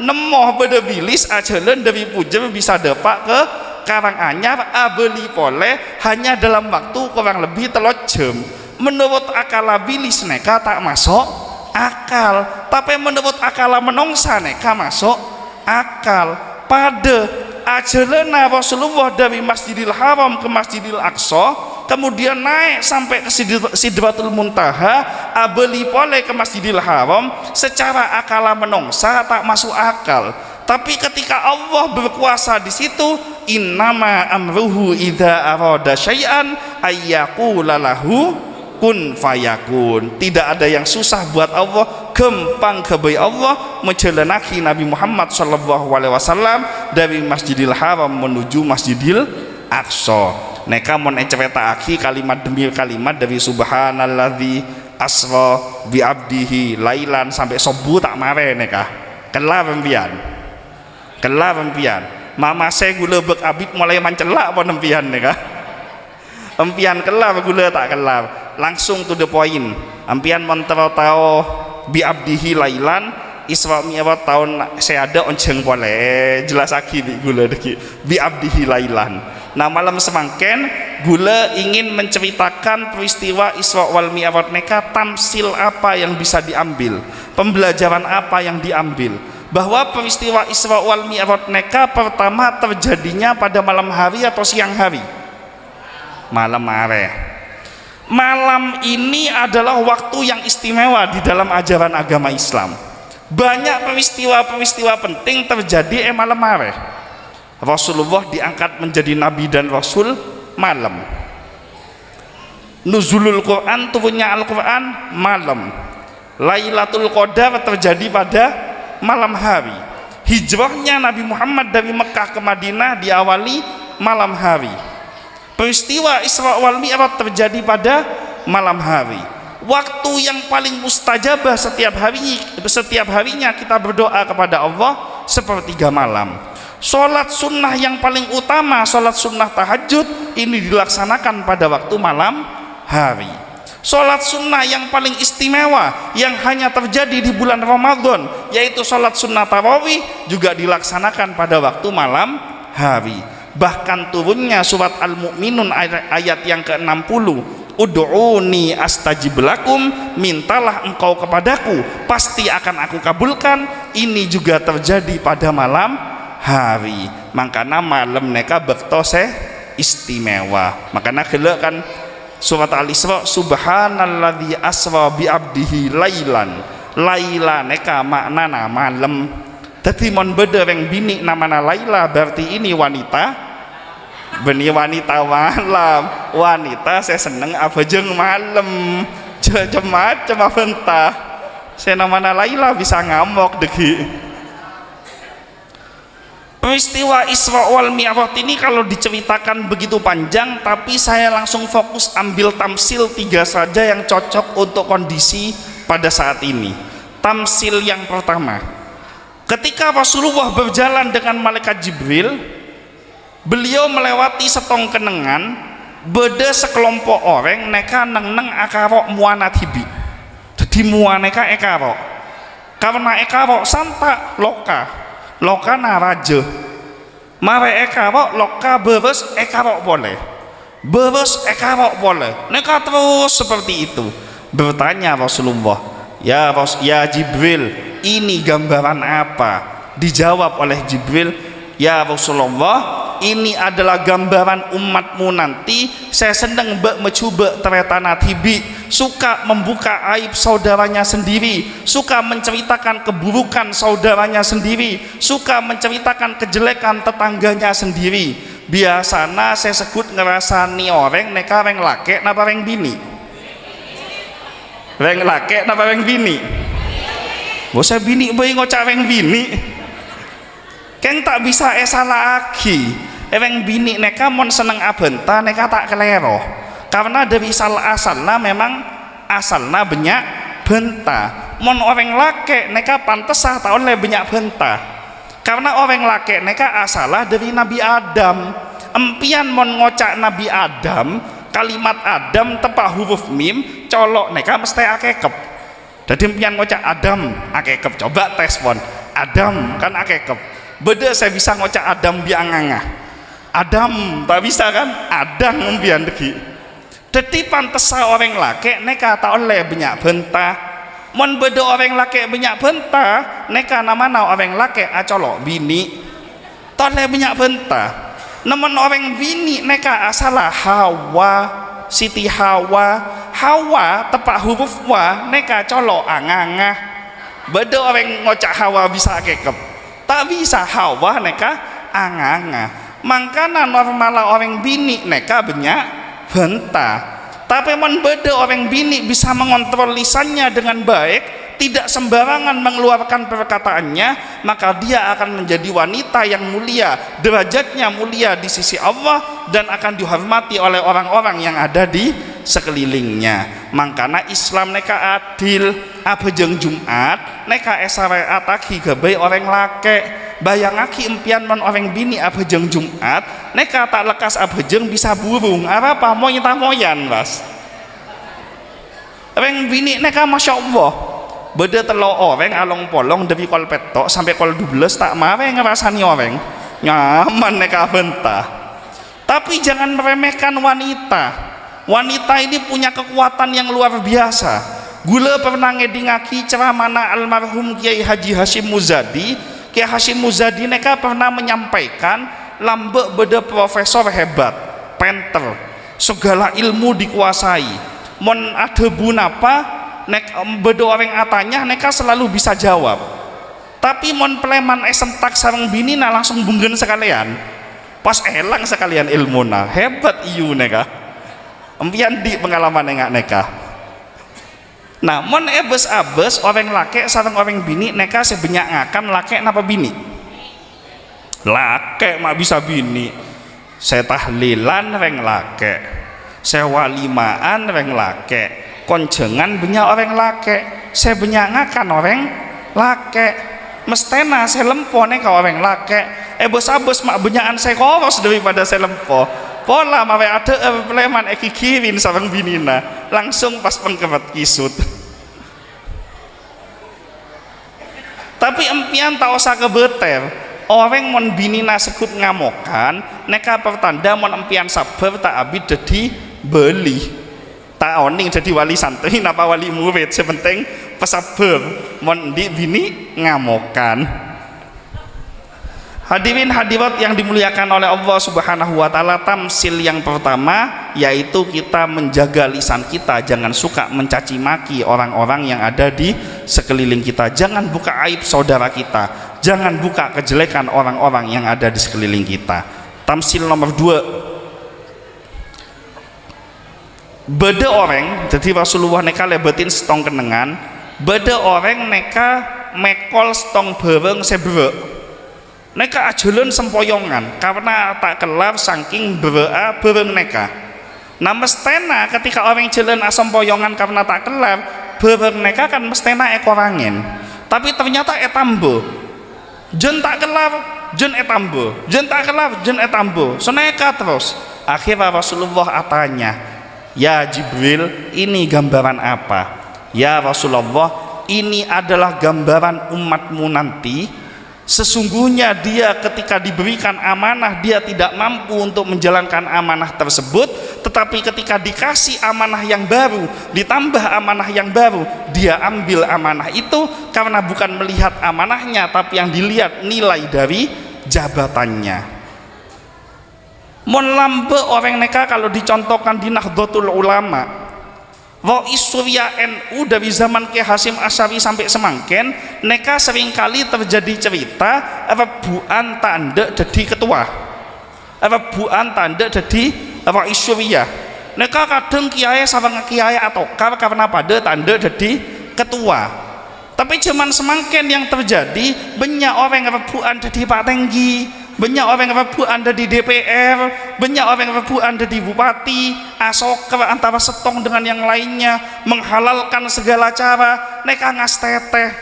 nemoh pada bilis ajalan dari pujer bisa depak ke Karanganyar abeli boleh hanya dalam waktu kurang lebih 3 jam. Menurut akal bilis neka tak masuk akal, tapi menurut akal menungsa neka masuk akal. Pada ajalana Rasulullah dari Masjidil Haram ke Masjidil Aqsa, kemudian naik sampai ke Sidratul Muntaha, abeli pole ke Masjidil Haram, secara akal menungsa tak masuk akal. Tapi ketika Allah berkuasa di situ, innama amruhu idza arada syai'an ayyaqula lahu kun fayakun. Tidak ada yang susah buat Allah, gampang kebai Allah menjalanaki Nabi Muhammad sallallahu alaihi wasallam dari Masjidil Haram menuju Masjidil Aqsa. Neka mon ceritaaki kalimat demi kalimat dari subhanalladzi asra bi abdihi lailan sampai subuh tak mare neka. Kelar rempian. Kelar rempian. Mama saya gula bek abid mulai mancelak pon rempian neka. Empian kelar gula tak kelar. Langsung to the point. Ampian montero tao bi abdihi lailan Isra Mi'raj tahun saya ada onceng boleh jelas lagi di gula deki bi abdihi lailan. Nah malam semangken gula ingin menceritakan peristiwa Isra wal Mi'raj neka, tamsil apa yang bisa diambil, pembelajaran apa yang diambil, bahwa peristiwa Isra wal Mi'raj neka pertama terjadinya pada malam hari atau siang hari? Malam hari. Malam ini adalah waktu yang istimewa di dalam ajaran agama Islam. Banyak peristiwa-peristiwa penting terjadi malam hari. Rasulullah diangkat menjadi nabi dan rasul malam. Nuzulul Quran, turunnya Al-Quran malam. Lailatul Qadar terjadi pada malam hari. Hijrahnya Nabi Muhammad dari Mekah ke Madinah diawali malam hari. Peristiwa Isra wal Mi'raj terjadi pada malam hari. Waktu yang paling mustajabah setiap harinya kita berdoa kepada Allah sepertiga malam. Sholat sunnah yang paling utama, sholat sunnah tahajud, ini dilaksanakan pada waktu malam hari. Sholat sunnah yang paling istimewa yang hanya terjadi di bulan Ramadan, yaitu sholat sunnah tarawih, juga dilaksanakan pada waktu malam hari. Bahkan turunnya surat Al-Mu'minun ayat yang ke-60, ud'uni astajib lakum, mintalah engkau kepadaku pasti akan aku kabulkan. Ini juga terjadi pada malam hari. Makanya malam neka bektose istimewa. Makanya gelak kan surat Al-Isra, subhanalladzi asra bi abdihi lailan. Laila neka maknana malam. Tadi mon beda yang bini namanya Laila, berarti ini wanita. Beni wanita malam. Wanita saya seneng apa jeng malam. Macam apa entah. Saya namanya Laila bisa ngamuk deki. Peristiwa Isra wal Mi'raj ini kalau diceritakan begitu panjang, tapi saya langsung fokus ambil tamsil 3 saja yang cocok untuk kondisi pada saat ini. Tamsil yang pertama, ketika Rasulullah berjalan dengan malaikat Jibril, beliau melewati setong kenengan, beda sekelompok orang neka neng akarok muana tibi. Jadi muaneka ekarok. Karena ekarok santa loka naraja. Mare ekarok loka beres ekarok boleh. Beres ekarok boleh. Neka terus seperti itu. Bertanya Rasulullah, ya Jibril, ini gambaran apa? Dijawab oleh Jibril, ya Rasulullah, ini adalah gambaran umatmu nanti. Saya senang mencoba teretana tibi, suka membuka aib saudaranya sendiri, suka menceritakan keburukan saudaranya sendiri, suka menceritakan kejelekan tetangganya sendiri. Biasanya saya sebut ngerasani orang neka reng lake napa reng bini. Reng lake napa reng bini. Bosa bini bayi ngocak reng bini. Keng tak bisa salah lagi. Reng bini neka mon seneng abenta neka tak kelero. Karena dari asalna memang asalna banyak benta. Mon orang lake neka pantesah tak oleh banyak benta. Karena orang lake neka asalah dari Nabi Adam. Empian mon ngocak Nabi Adam, kalimat Adam tepak huruf mim, colok neka mesti akekep. Jadi empian ngocak Adam akekep. Coba tes pon. Adam kan akekep. Beda saya bisa ngocak Adam biangangah. Adam tak bisa kan? Adam empian deki. Jadi pantes orang laki neka tak oleh banyak bentah. Mon bedo orang laki banyak benta neka namana orang laki acolok bini tole banyak benta namun orang bini neka asalah Hawa Siti Hawa tepak huruf wa neka colok angangah bedo orang ngocak Hawa bisa kekep tak bisa Hawa neka angangah mangkana normal orang bini neka banyak benta. Tapi mon beda orang bini bisa mengontrol lisannya dengan baik, tidak sembarangan mengeluarkan perkataannya, maka dia akan menjadi wanita yang mulia, derajatnya mulia di sisi Allah dan akan dihormati oleh orang-orang yang ada di sekelilingnya. Mangkana Islam neka adil, abejeng Jumat neka esare ataki gabai orang lake. Bayangaki impian mon orang bini abejeng Jumat neka tak lekas abejeng bisa burung apa mau nyita moyan Mas orang bini neka Masya Allah beda telo orang along polong dari kol petok sampai kol 12 tak marah ngerasani orang nyaman neka bentah. Tapi jangan meremehkan wanita ini punya kekuatan yang luar biasa. Gula pernah ngedingaki ceramah almarhum Kiai Haji Hashim Muzadi. Kiai Hashim Muzadi neka pernah menyampaikan lambek beda profesor hebat, penter, segala ilmu dikuasai. Mon ada bunapa nek beda orang atanya neka selalu bisa jawab. Tapi mon peleman esentak sareng binina langsung bunggen sekalian. Pas elang sekalian ilmuna, hebat iu neka. Empian di pengalaman neka. Nah, mon abes orang laki sareng orang bini neka sebanyak ngakan laki napa bini? Laki mak bisa bini. Saya tahlilan reng laki, saya walimaan reng laki, konjengan banyak orang laki, saya banyak ngakan orang laki. Mestena saya lempo neka orang laki. Abes mak banyakan saya koros daripada saya lempo. Pola mawe ada peleman kirin sareng binina langsung pas pengkebat kisut. Tapi empian tak usah kebeter orang mon binina sekut ngamokan neka pertanda mon empian sabar tak abid jadi beli tak oning jadi wali santri napa wali murid sepenting pesabar mon di bini ngamokan. Hadirin hadirat yang dimuliakan oleh Allah Subhanahu wa taala, tamsil yang pertama yaitu kita menjaga lisan kita, jangan suka mencaci maki orang-orang yang ada di sekeliling kita, jangan buka aib saudara kita, jangan buka kejelekan orang-orang yang ada di sekeliling kita. Tamsil nomor 2, beda orang, jadi Rasulullah neka lebetin setong kenengan, beda orang neka mekol setong bereng sebrek neka ajulen sempoyongan karena tak kelar saking berea bereng neka. Nah mestena ketika orang jalan asempoyongan karena tak kelar bereng neka kan mestena ekor angin. Tapi ternyata etambo. Jen tak kelar, jen etambo. Jen tak kelar, jen etambo. Seneka terus. Akhirnya Rasulullah atanya, "Ya Jibril, ini gambaran apa?" "Ya Rasulullah, ini adalah gambaran umatmu nanti. Sesungguhnya dia ketika diberikan amanah dia tidak mampu untuk menjalankan amanah tersebut, tetapi ketika dikasih amanah yang baru ditambah amanah yang baru dia ambil amanah itu karena bukan melihat amanahnya tapi yang dilihat nilai dari jabatannya." Mon lambe orang neka kalau dicontohkan di Nahdlatul Ulama Rais Surya NU dari zaman Kiai Hasyim Asy'ari sampai semangken neka seringkali terjadi cerita rebuan tanda jadi ketua, rebuan tanda jadi Rais Surya neka kadang kiai sama kiai atau karena pada tanda jadi ketua. Tapi zaman semangken yang terjadi banyak orang rebuan jadi Pak Tenggi, banyak orang rebuan di DPR, banyak orang rebuan di bupati, asoker antara setong dengan yang lainnya, menghalalkan segala cara, neka ngasteteh.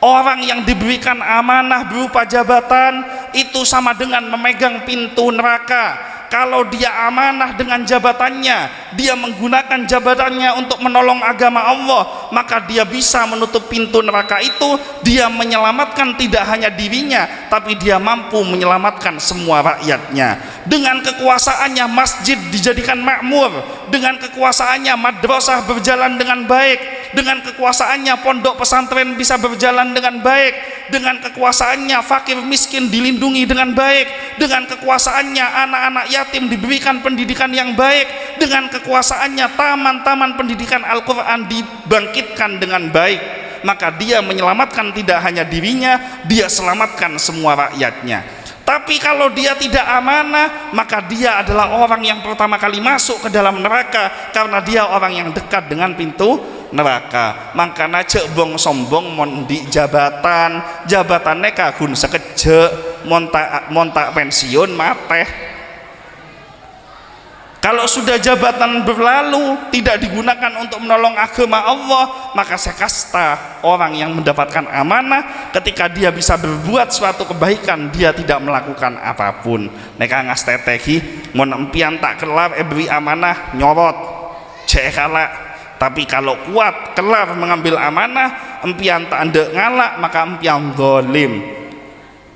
Orang yang diberikan amanah berupa jabatan itu sama dengan memegang pintu neraka. Kalau dia amanah dengan jabatannya, dia menggunakan jabatannya untuk menolong agama Allah, maka dia bisa menutup pintu neraka itu. Dia menyelamatkan tidak hanya dirinya, tapi dia mampu menyelamatkan semua rakyatnya. Dengan kekuasaannya masjid dijadikan makmur, dengan kekuasaannya madrasah berjalan dengan baik, dengan kekuasaannya pondok pesantren bisa berjalan dengan baik, dengan kekuasaannya fakir miskin dilindungi dengan baik, dengan kekuasaannya anak-anak yatim diberikan pendidikan yang baik, dengan kekuasaannya taman-taman pendidikan Al-Quran dibangkitkan dengan baik, maka dia menyelamatkan tidak hanya dirinya, dia selamatkan semua rakyatnya. Tapi kalau dia tidak amanah, maka dia adalah orang yang pertama kali masuk ke dalam neraka, karena dia orang yang dekat dengan pintu neraka. Makanya cek bong sombong mondi jabatan kagun sekejek montak pensiun mateh. Kalau sudah jabatan berlalu tidak digunakan untuk menolong agama Allah, maka saya kasta orang yang mendapatkan amanah ketika dia bisa berbuat suatu kebaikan dia tidak melakukan apapun. Neka ngasteteki mon empian tak kelar beri amanah nyorot cek kalak. Tapi kalau kuat kelar mengambil amanah, empian tak andek ngalak, maka empian zalim.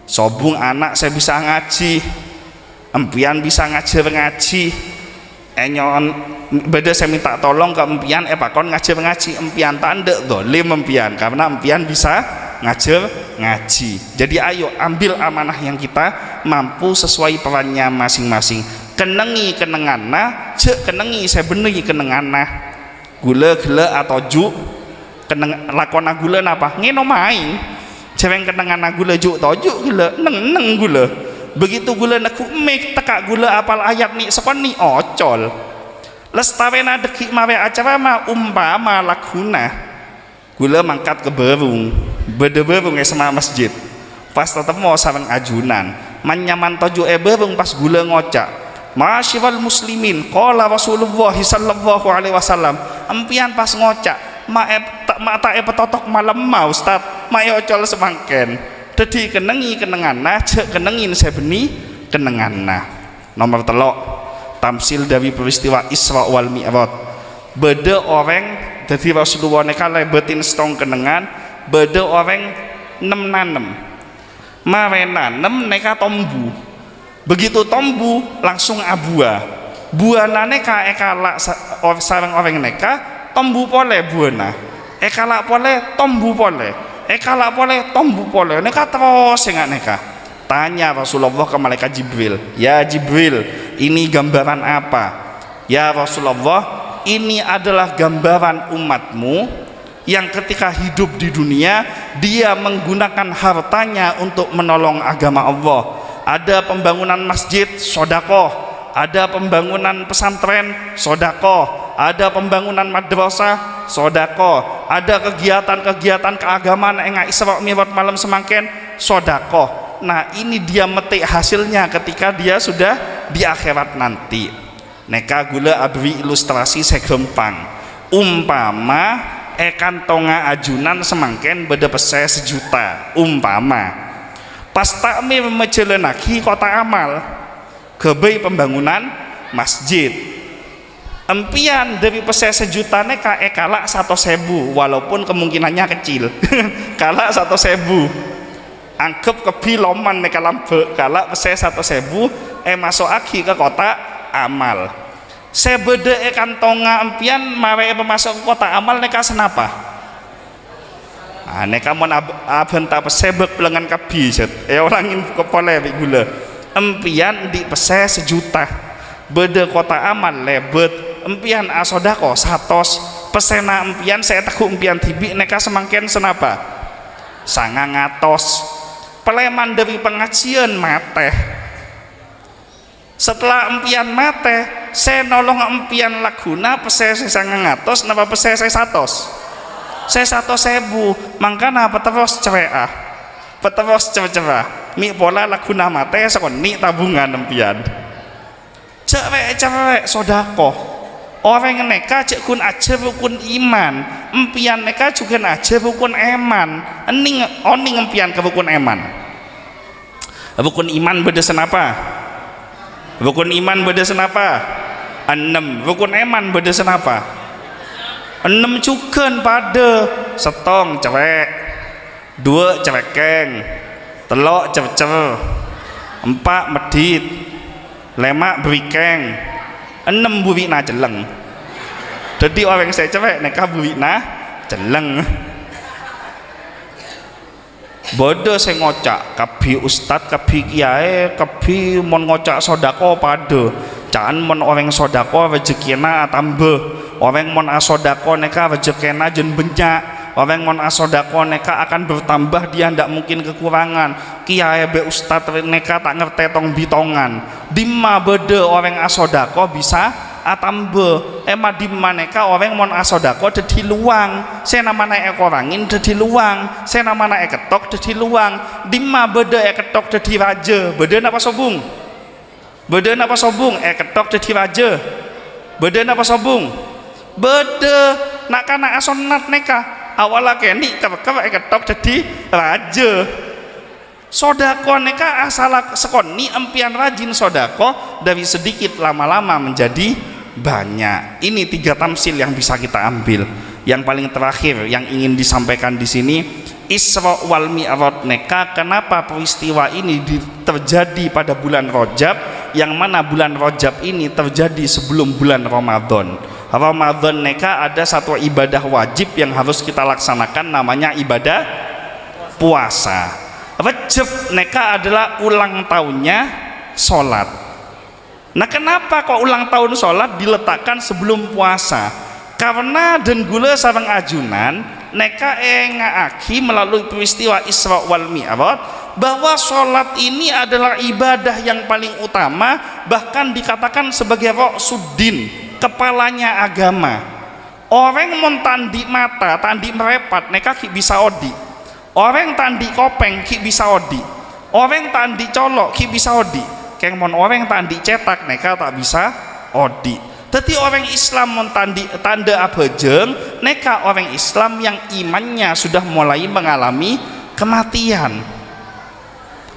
Sobung anak saya bisa ngaji, empian bisa ngaji enyon beda saya minta tolong ke empian pakon ngaji empian tanda dolim empian, karena empian bisa ngaji. Jadi ayo ambil amanah yang kita mampu sesuai perannya masing-masing. Kenengi kenengana cek kenengi saya bener kenengana gula atau ju keneng lakona gula napa ngeno main cewek kenengana gula ju toju gula neng gula. Begitu gula nak mek teka gula apal ayat ni sekon ni ocol lestawena dekik mawe acara ma umpama lakuna gula mangkat ke berung berung sama masjid pas tetep mau sarang ajunan manyaman toju berung pas gula ngocak masyiral muslimin qala Rasulullah sallallahu alaihi wasallam empian pas ngocak ma tak petotok malam ma ustad ma ocol semangken. Jadi kenengi kenenganna cek kenengin saya beni kenenganna. Nomor telok tamsil dari peristiwa Isra wal Mi'raj. Beda orang dari Rasulullah neka lebetin stong kenengan, beda orang nanem marenanem neka tombu. Begitu tombu langsung abua. Buana neka ekalak sarang orang neka tombu pole buana. Ekalak pole tombu pole. Kalau boleh tombu boleh neka terus enggak neka tanya Rasulullah ke malaikat Jibril, ya Jibril ini gambaran apa? Ya Rasulullah ini adalah gambaran umatmu yang ketika hidup di dunia dia menggunakan hartanya untuk menolong agama Allah. Ada pembangunan masjid sodakoh, ada pembangunan pesantren sodakoh, ada pembangunan madrasah sodako, ada kegiatan-kegiatan keagamaan enggak Isra Mi'raj malam semangken sodako. Nah ini dia metik hasilnya ketika dia sudah di akhirat nanti. Neka gula abri ilustrasi segempang umpama tonga ajunan semangken beda pese 1 juta umpama pas takmir mejelenaki kota amal kebay pembangunan masjid empian dari pese 1 juta neka kalak 1.000 walaupun kemungkinannya kecil kalak 1.000 anggap kebiloman neka lambe kalak pese 1.000 masuk aki ke kota amal sebeda kantonga empian mare pemasok ke kota amal neka senapa neka mon abenta pese belengan kebi orangin kepole gula empian di pese 1 juta beda kota amal lebet empian asodako 100 pesena empian saya teku empian tibi neka semangken senapa sangang atos peleman dari pengajian mateh setelah empian mateh saya nolong empian laguna pese sangang atos napa pese saya 100 mangkana peterus ceweah peterus cewe-cewe mi pola laguna mateh sekoni tabungan empian cewek sodako orang neka cek kun aja rukun iman empian neka juga aja rukun eman oning empian ke rukun eman rukun iman beda senapa rukun iman beda senapa 6 rukun eman beda senapa 6 juga pada setong cewek 2 cewek keng telok cewek 4 medit 5 berikeng 6 buwina jeleng. Jadi orang saya cewek neka buwina celeng. Bodoh saya ngocak kabi ustad kabi kiai kabi mon ngocak sodako pada jangan mon orang sodako rezekina tambah orang mon asodako neka rezekina jen benyak orang mon asodako neka akan bertambah dia ndak mungkin kekurangan kiai be ustad neka tak ngerti tong bitongan dimma bodoh orang asodako bisa atambe emang di maneka orang mon asodako dadi luang saya nama naik orangin dadi luang saya nama naik ketok dadi luang dimma beda ketok dadi raja beda apa sobung beda apa sobung ketok dadi raja beda apa sobung beda nak kana asonat neka awala keni ketok dadi raja sodako neka asal sekoni empian rajin sodako dari sedikit lama-lama menjadi banyak. Ini 3 tamsil yang bisa kita ambil. Yang paling terakhir yang ingin disampaikan di sini Isra wal Mi'raj neka. Kenapa peristiwa ini terjadi pada bulan Rajab, yang mana bulan Rajab ini terjadi sebelum bulan Ramadan. Ramadan neka ada satu ibadah wajib yang harus kita laksanakan, namanya ibadah puasa. Rajab neka adalah ulang tahunnya sholat. Nah kenapa kok ulang tahun sholat diletakkan sebelum puasa? Karena dan gula sareng ajunan neka ngaaki melalui peristiwa Isra wal Mi'raj bahwa sholat ini adalah ibadah yang paling utama, bahkan dikatakan sebagai roksuddin, kepalanya agama. Orang mon tandi mata, tandi merepat neka ki bisa odi. Orang tandi kopeng ki bisa odi. Orang tandi colok ki bisa odi. Keng mon orang tandi cetak neka tak bisa odi. Tapi orang Islam mon tanda abejeng neka orang Islam yang imannya sudah mulai mengalami kematian.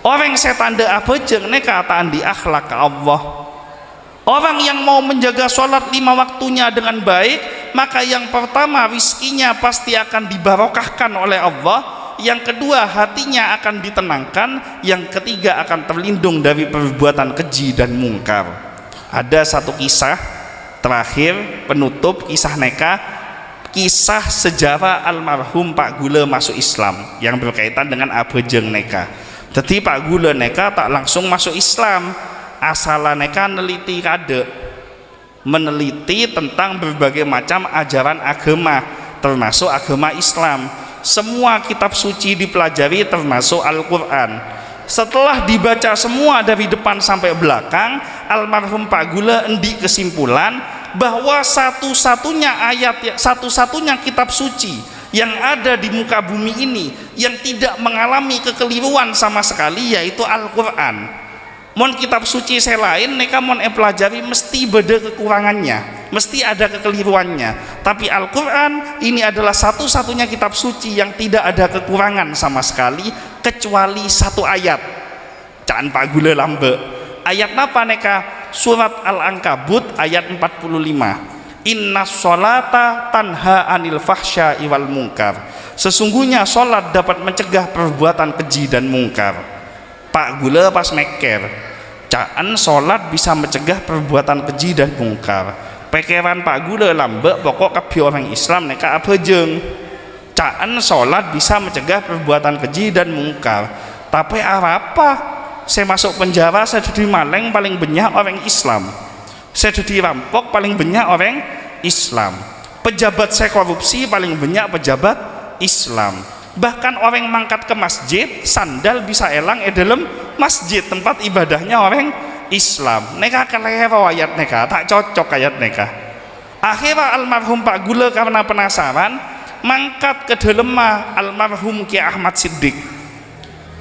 Orang saya tanda abejeng neka tandi akhlak Allah. Orang yang mau menjaga sholat 5 waktunya dengan baik, maka yang pertama rizkinya pasti akan dibarokahkan oleh Allah. Yang kedua hatinya akan ditenangkan, yang ketiga akan terlindung dari perbuatan keji dan mungkar. Ada satu kisah terakhir penutup kisah neka, kisah sejarah almarhum Pak Gula masuk Islam yang berkaitan dengan abejeng neka. Jadi Pak Gula neka tak langsung masuk Islam, asal neka neliti kade, meneliti tentang berbagai macam ajaran agama termasuk agama Islam. Semua kitab suci dipelajari termasuk Al-Quran. Setelah dibaca semua dari depan sampai belakang, almarhum Pak Gula endi kesimpulan bahwa satu-satunya ayat, satu-satunya kitab suci yang ada di muka bumi ini yang tidak mengalami kekeliruan sama sekali yaitu Al-Quran. Mon kitab suci saya lain neka mon pelajari mesti beda kekurangannya, mesti ada kekeliruannya. Tapi Al-Quran ini adalah satu-satunya kitab suci yang tidak ada kekurangan sama sekali kecuali satu ayat. Jangan Pak Gula lambe. Ayat apa neka? Surat Al-Ankabut ayat 45. Inna sholata tanha anil fahsya'i wal munkar. Sesungguhnya sholat dapat mencegah perbuatan keji dan mungkar. Pak Gula pas meker caan sholat bisa mencegah perbuatan keji dan mungkar. Pekeran Pak Gula lambek pokok kabi orang Islam neka abejeng caan sholat bisa mencegah perbuatan keji dan mungkar. Tapi apa saya masuk penjara, saya jadi maling paling banyak orang Islam, saya jadi rampok paling banyak orang Islam, pejabat saya korupsi paling banyak pejabat Islam. Bahkan orang mangkat ke masjid sandal bisa elang dalam masjid tempat ibadahnya orang Islam. Neka kelero ayat neka tak cocok ayat neka. Akhirnya almarhum Pak Gula karena penasaran mangkat ke dalam almarhum Ki Ahmad Siddiq.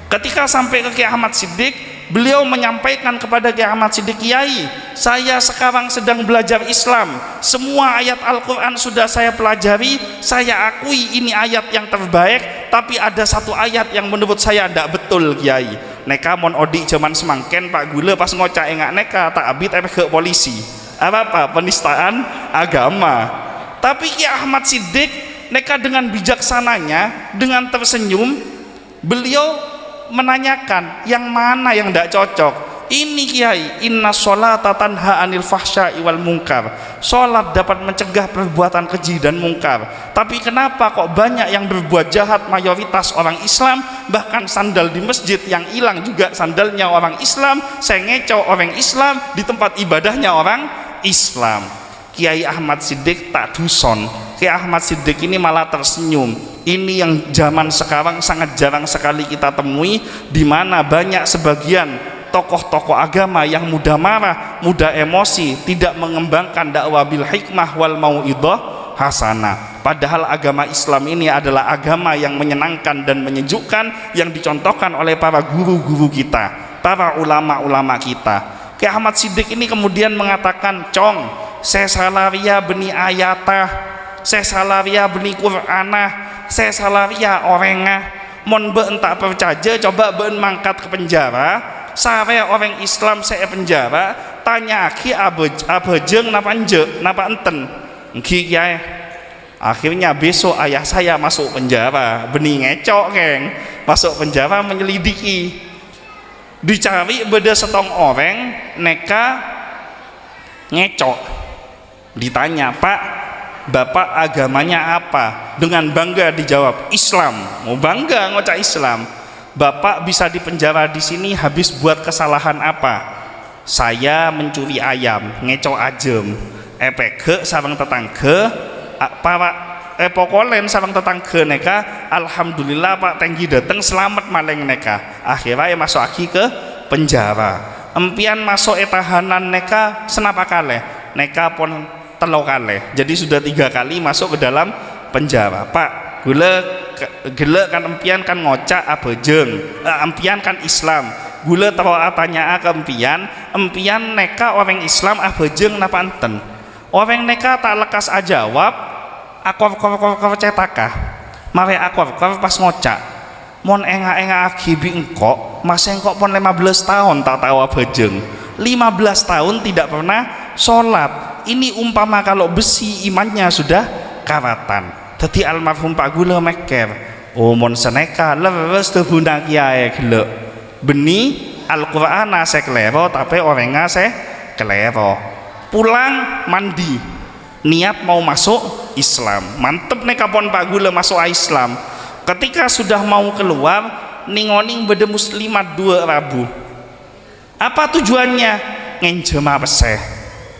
Ketika sampai ke Ki Ahmad Siddiq, beliau menyampaikan kepada Ki Ahmad Siddiq, Kiai, saya sekarang sedang belajar Islam, semua ayat Al-Quran sudah saya pelajari, saya akui ini ayat yang terbaik, tapi ada satu ayat yang menurut saya tidak betul Kiai. Neka mon odi zaman semangken Pak Gula pas ngocak engak neka tak abit ke polisi. Apa penistaan agama. Tapi Ki Ahmad Siddiq neka dengan bijaksananya, dengan tersenyum, beliau menanyakan yang mana yang tidak cocok. Ini Kiai, inna sholata tanha anil fahsya'i wal munkar. Sholat dapat mencegah perbuatan keji dan mungkar. Tapi kenapa kok banyak yang berbuat jahat, mayoritas orang Islam, bahkan sandal di masjid yang hilang juga sandalnya orang Islam, saya ngeco orang Islam, di tempat ibadahnya orang Islam. Kiai Ahmad Siddiq tak duson. Kiai Ahmad Siddiq ini malah tersenyum. Ini yang zaman sekarang sangat jarang sekali kita temui, di mana banyak sebagian tokoh-tokoh agama yang mudah marah, mudah emosi, tidak mengembangkan dakwah bil hikmah wal mau'idhah hasanah. Padahal agama Islam ini adalah agama yang menyenangkan dan menyejukkan, yang dicontohkan oleh para guru-guru kita, para ulama-ulama kita. Kiai Ahmad Siddiq ini kemudian mengatakan, "Cong, saya salaria beni ayatah, saya salaria beni Qur'anah, saya salaria orengah, mon be entak percaya, coba ben mangkat ke penjara, saya orang Islam saya penjara, tanya aki abejeng napa anje napa enten nggih Kiai." Akhirnya besok ayah saya masuk penjara, bening ngecok keng, masuk penjara menyelidiki, dicari beda setong orang neka ngecok, ditanya, "Pak, Bapak agamanya apa?" Dengan bangga dijawab, "Islam." Mau bangga ngocak Islam. "Bapak bisa dipenjara di sini habis buat kesalahan apa?" "Saya mencuri ayam." Ngecok ajem. Epeke sarang tetangga, para pokolen sarang tetangga neka, "Alhamdulillah Pak, tenggi dateng selamat maleng neka." Akhirnya masuk lagi ke penjara. Empian masuk tahanan neka senapa kali? Neka pun telo kali. Jadi sudah 3 kali masuk ke dalam penjara. "Pak, gula kan empian kan ngocak abejeng, empian kan Islam, gula tawa tanya ke empian neka orang Islam abejeng napa enten?" Orang neka tak lekas ajawab, "Akor cetakah mare akor pas ngocak, mon enga akibi engkok, mas engkok pon 15 tahun tak tahu abejeng, 15 tahun tidak pernah sholat." Ini umpama kalau besi imannya sudah karatan. Tadi almarhum Pak Gula meker, "Oh mon seneka leres tuh bunda Kiai gelek beni Al-Qur'an saya kelero tapi orangnya saya kelero." Pulang mandi, niat mau masuk Islam, mantep nih kapon Pak Gula masuk Islam. Ketika sudah mau keluar, ningoning beda muslimat 2 Rabu. Apa tujuannya? Ngenjem peseh.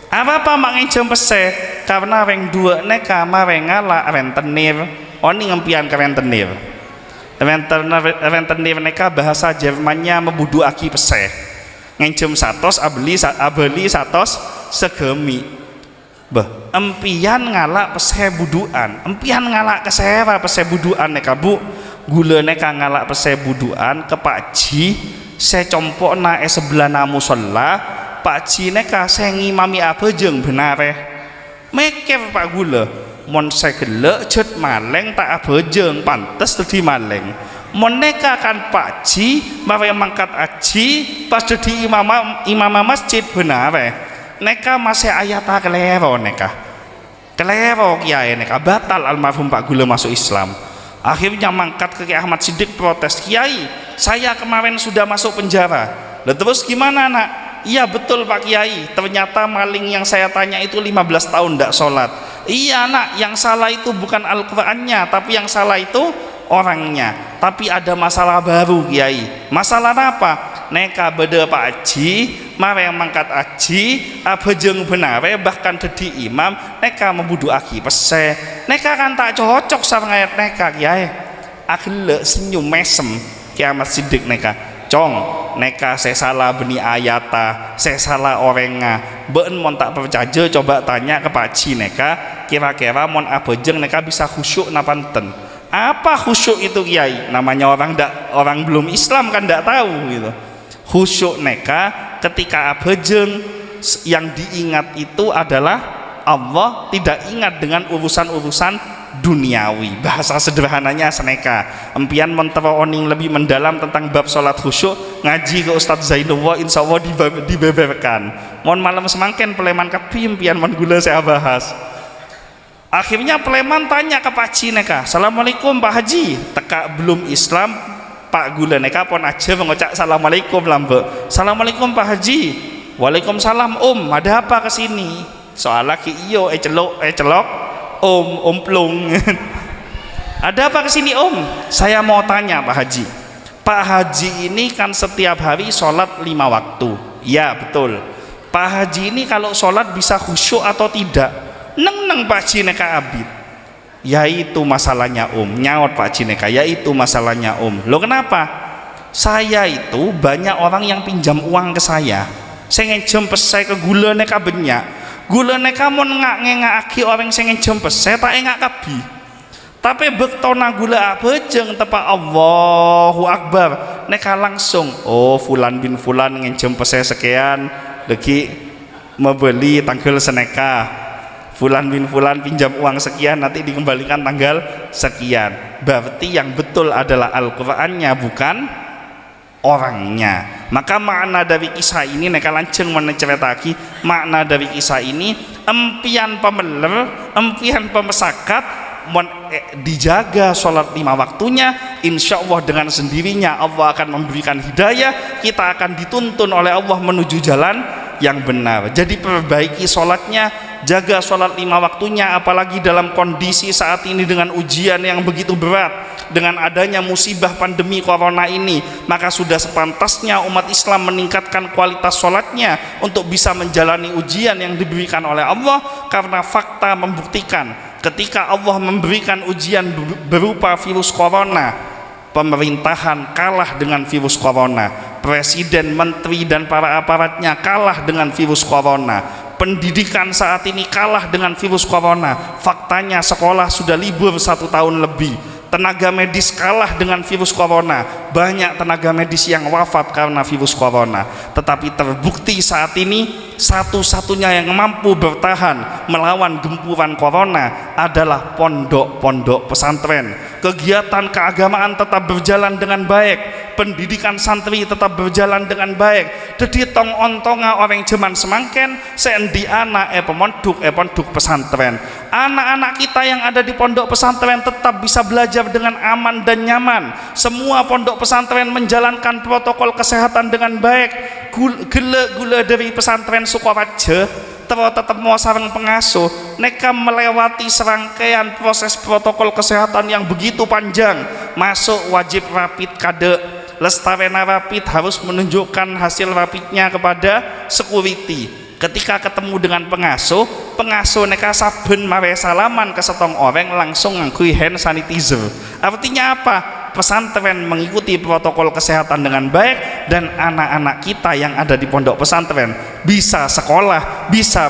Apa mak ngenjem peseh? Karena reng 2 neka mareng ngala rentenir. Oni ngempian ke rentenir. Rentenir neka bahasa Jermannya membudu aki peseh. Ngenjem satos abeli satos segemi. Empian ngalak peseh buduan, empian ngalak kesewa peseh buduan neka Bu. Gula neka ngalak peseh buduan ke Pak Ji, saya compok na sebelah musola. Pak Ji neka saya ngimami abejeng benare. Meker Pak Gula, mon saya gelek cet maleng tak abejeng, pantes tadi maleng. Mon neka kan Pak Ji mare mangkat aji pas jadi imam masjid benare. Neka masih ayat kelero neka kelero Kiai neka batal almarhum Pak Gula masuk Islam. Akhirnya mangkat ke Kiai Ahmad Siddiq protes, "Kiai, saya kemarin sudah masuk penjara." "Lah terus gimana nak?" "Iya betul Pak Kiai, ternyata maling yang saya tanya itu 15 tahun tidak sholat." "Iya nak, yang salah itu bukan Al-Qur'annya, tapi yang salah itu orangnya." Tapi ada masalah baru Kiai. Masalah apa? Neka beda Pak Haji mare mangkat aji abejeng benare bahkan jadi imam neka membudu aki pese. Neka kan tak cocok sama ayat neka Kiai. Akhirnya senyum mesem Kiai Ahmad Siddiq neka, "Cong, neka saya salah beni ayata, saya salah orenga. Ben mon tak percaya coba tanya ke Pak Haji neka, kira-kira mon abejeng neka bisa khusyuk napanten." Apa khusyuk itu Kiai? Namanya orang belum Islam kan tidak tahu gitu. Khusyuk neka ketika abejeng yang diingat itu adalah Allah, tidak ingat dengan urusan-urusan duniawi. Bahasa sederhananya seneka. Empian mentero oning lebih mendalam tentang bab sholat khusyuk, ngaji ke Ustadz Zainullah, insya Allah dibeberkan. Mohon malam semangken peleman kapi impian mon gula saya bahas. Akhirnya peleman tanya ke Pak Haji neka, "Assalamualaikum Pak Haji, teka belum Islam Pak gula neka pun aja mengocak assalamualaikum lambe. Assalamualaikum Pak Haji. Waalaikumsalam ada apa kesini? Soalnya ki iyo celok om plung. Ada apa kesini Saya mau tanya Pak Haji. Pak Haji ini kan setiap hari sholat 5 waktu. Ya betul. Pak Haji ini kalau sholat bisa khusyuk atau tidak? Neng Pak Haji neka abid. Yaitu masalahnya nyaut Pak Haji neka, yaitu masalahnya lo kenapa? Saya itu banyak orang yang pinjam uang ke saya ngejem pesai ke gula neka banyak. Gula neka mau ngak orang yang ngejem pesai tak engak kabi. Tapi bektona gula bejeng tepak Allahu Akbar neka langsung fulan bin fulan ngejem pesai sekian lagi membeli tanggal seneka. Fulan bin fulan pinjam uang sekian nanti dikembalikan tanggal sekian. Berarti yang betul adalah Al-Qur'annya bukan orangnya. Maka makna dari kisah ini neka lanceng menceritaki makna dari kisah ini empian pemeler, empian pemesakat dijaga sholat 5 waktunya, insya Allah dengan sendirinya Allah akan memberikan hidayah, kita akan dituntun oleh Allah menuju jalan yang benar. Jadi perbaiki sholatnya, jaga sholat 5 waktunya, apalagi dalam kondisi saat ini dengan ujian yang begitu berat, dengan adanya musibah pandemi corona ini, maka sudah sepantasnya umat Islam meningkatkan kualitas sholatnya untuk bisa menjalani ujian yang diberikan oleh Allah. Karena fakta membuktikan ketika Allah memberikan ujian berupa virus corona, pemerintahan kalah dengan virus corona, presiden, menteri dan para aparatnya kalah dengan virus corona, pendidikan saat ini kalah dengan virus corona. Faktanya sekolah sudah libur 1 tahun lebih, tenaga medis kalah dengan virus corona, banyak tenaga medis yang wafat karena virus corona. Tetapi terbukti saat ini satu-satunya yang mampu bertahan melawan gempuran corona adalah pondok-pondok pesantren. Kegiatan keagamaan tetap berjalan dengan baik, pendidikan santri tetap berjalan dengan baik. Jadi tong ontonga orang zaman semangken sendi anak pondok pesantren. Anak-anak kita yang ada di pondok pesantren tetap bisa belajar dengan aman dan nyaman. Semua pondok pesantren menjalankan protokol kesehatan dengan baik. Gula dari pesantren Sukoharjo tetap mau sarang pengasuh neka melewati serangkaian proses protokol kesehatan yang begitu panjang. Masuk wajib rapid kade, Lestarena rapid harus menunjukkan hasil rapidnya kepada security. Ketika ketemu dengan pengasuh neka saben mare salaman ke setong orang langsung ngangkui hand sanitizer. Artinya apa? Pesantren mengikuti protokol kesehatan dengan baik, dan anak-anak kita yang ada di pondok pesantren bisa sekolah, bisa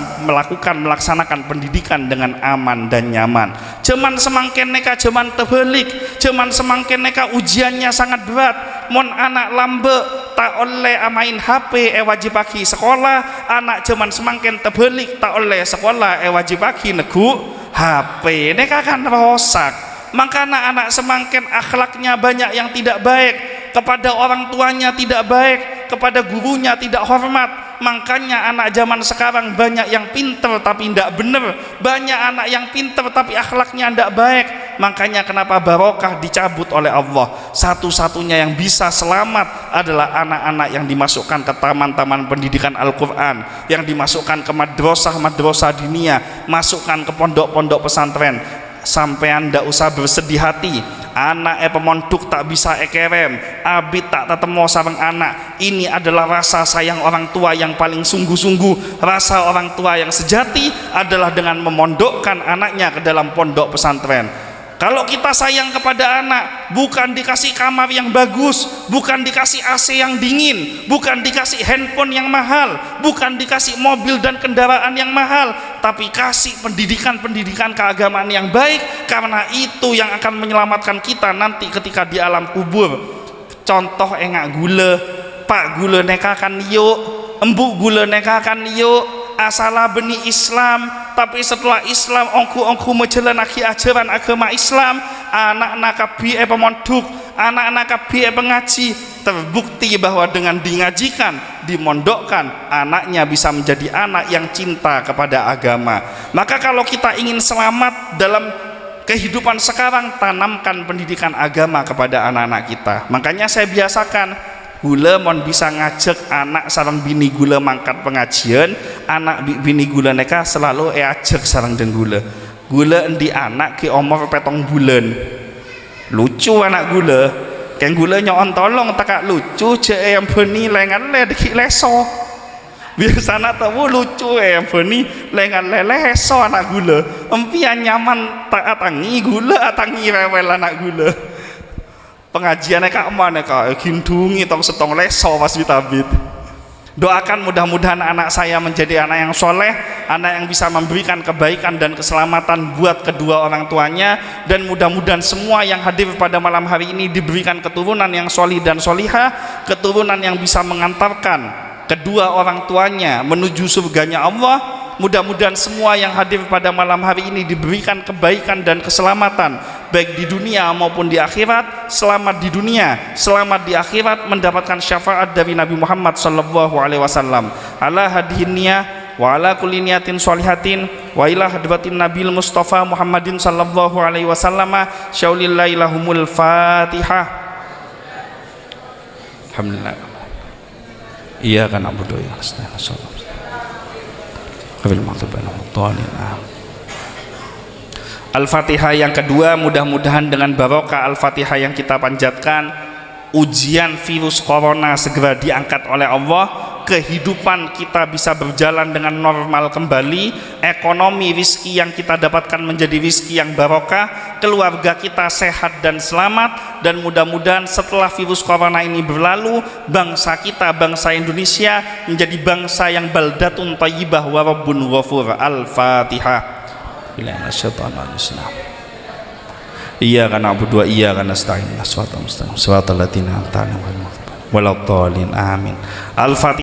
melaksanakan pendidikan dengan aman dan nyaman. Cuman semangken neka cuman tebelik, cuman semangken neka ujiannya sangat berat. Mon anak lambe tak oleh amain HP wajib pagi sekolah, anak cuman semangken tebelik tak oleh sekolah wajib pagi negu HP neka kan rosak. Maka anak-anak semangken akhlaknya banyak yang tidak baik, kepada orang tuanya tidak baik, kepada gurunya tidak hormat. Makanya anak zaman sekarang banyak yang pinter tapi tidak benar, banyak anak yang pinter tapi akhlaknya tidak baik. Makanya kenapa barokah dicabut oleh Allah. Satu-satunya yang bisa selamat adalah anak-anak yang dimasukkan ke taman-taman pendidikan Al-Quran, yang dimasukkan ke madrasah diniyah, masukkan ke pondok-pondok pesantren. Sampean ndak usah bersedih hati, anak pemondok tak bisa ekerem, abid tak tetemo sareng anak. Ini adalah rasa sayang orang tua yang paling sungguh-sungguh. Rasa orang tua yang sejati adalah dengan memondokkan anaknya ke dalam pondok pesantren. Kalau kita sayang kepada anak, bukan dikasih kamar yang bagus, bukan dikasih AC yang dingin, bukan dikasih handphone yang mahal, bukan dikasih mobil dan kendaraan yang mahal, tapi kasih pendidikan keagamaan yang baik, karena itu yang akan menyelamatkan kita nanti ketika di alam kubur. Contoh engak gula, Pak gula nekakan yuk, embuk gula nekakan yuk, asalah benih Islam, tapi setelah Islam ongku menjalankan ajaran agama Islam, anak-anak kabi pemondok, anak-anak kabi pengaji, terbukti bahwa dengan dingajikan, dimondokkan, anaknya bisa menjadi anak yang cinta kepada agama. Maka kalau kita ingin selamat dalam kehidupan sekarang tanamkan pendidikan agama kepada anak-anak kita. Makanya saya biasakan gula mon bisa ngajak anak sarang bini gula mangkat pengajian, anak bini gula neka selalu ajak sarang dan gula endi anak ke umur 7 bulan lucu anak gula keng gula nyon tolong takak lucu je yang beni lengan le deki leso biasanya tahu lucu yang beni lengan le leso anak gula empian nyaman tak atangi gula atangi rewel anak gula pengajiannya kak mana kak hindungi tong setong leso pas ditabit. Doakan mudah-mudahan anak saya menjadi anak yang soleh, anak yang bisa memberikan kebaikan dan keselamatan buat kedua orang tuanya, dan mudah-mudahan semua yang hadir pada malam hari ini diberikan keturunan yang solih dan solihah, keturunan yang bisa mengantarkan kedua orang tuanya menuju surganya Allah. Mudah-mudahan semua yang hadir pada malam hari ini diberikan kebaikan dan keselamatan baik di dunia maupun di akhirat. Selamat di dunia, selamat di akhirat, mendapatkan syafaat dari Nabi Muhammad sallallahu alaihi wasallam. Ala hadhihi niyah wa ala kulli niyatin sholihatin wa ila hadratin Nabil Mustafa Muhammadin sallallahu alaihi wasallam. Syaulillahi lahumul Fatihah. Alhamdulillah. Iyyaka na'budu wa iyyaka nasta'in. Al-Fatihah yang kedua, mudah-mudahan dengan barokah Al-Fatihah yang kita panjatkan, ujian virus corona segera diangkat oleh Allah, kehidupan kita bisa berjalan dengan normal kembali, ekonomi rizki yang kita dapatkan menjadi rizki yang barokah, keluarga kita sehat dan selamat, dan mudah-mudahan setelah virus corona ini berlalu, bangsa kita, bangsa Indonesia menjadi bangsa yang baldatun thayyibah wa rabbun ghafur. Al-Fatihah. Iyyaka na'budu wa iyyaka nasta'in. Shiratal ladzina an'amta 'alaihim ghairil maghdubi waladdallin. Amin. Al-Fatihah.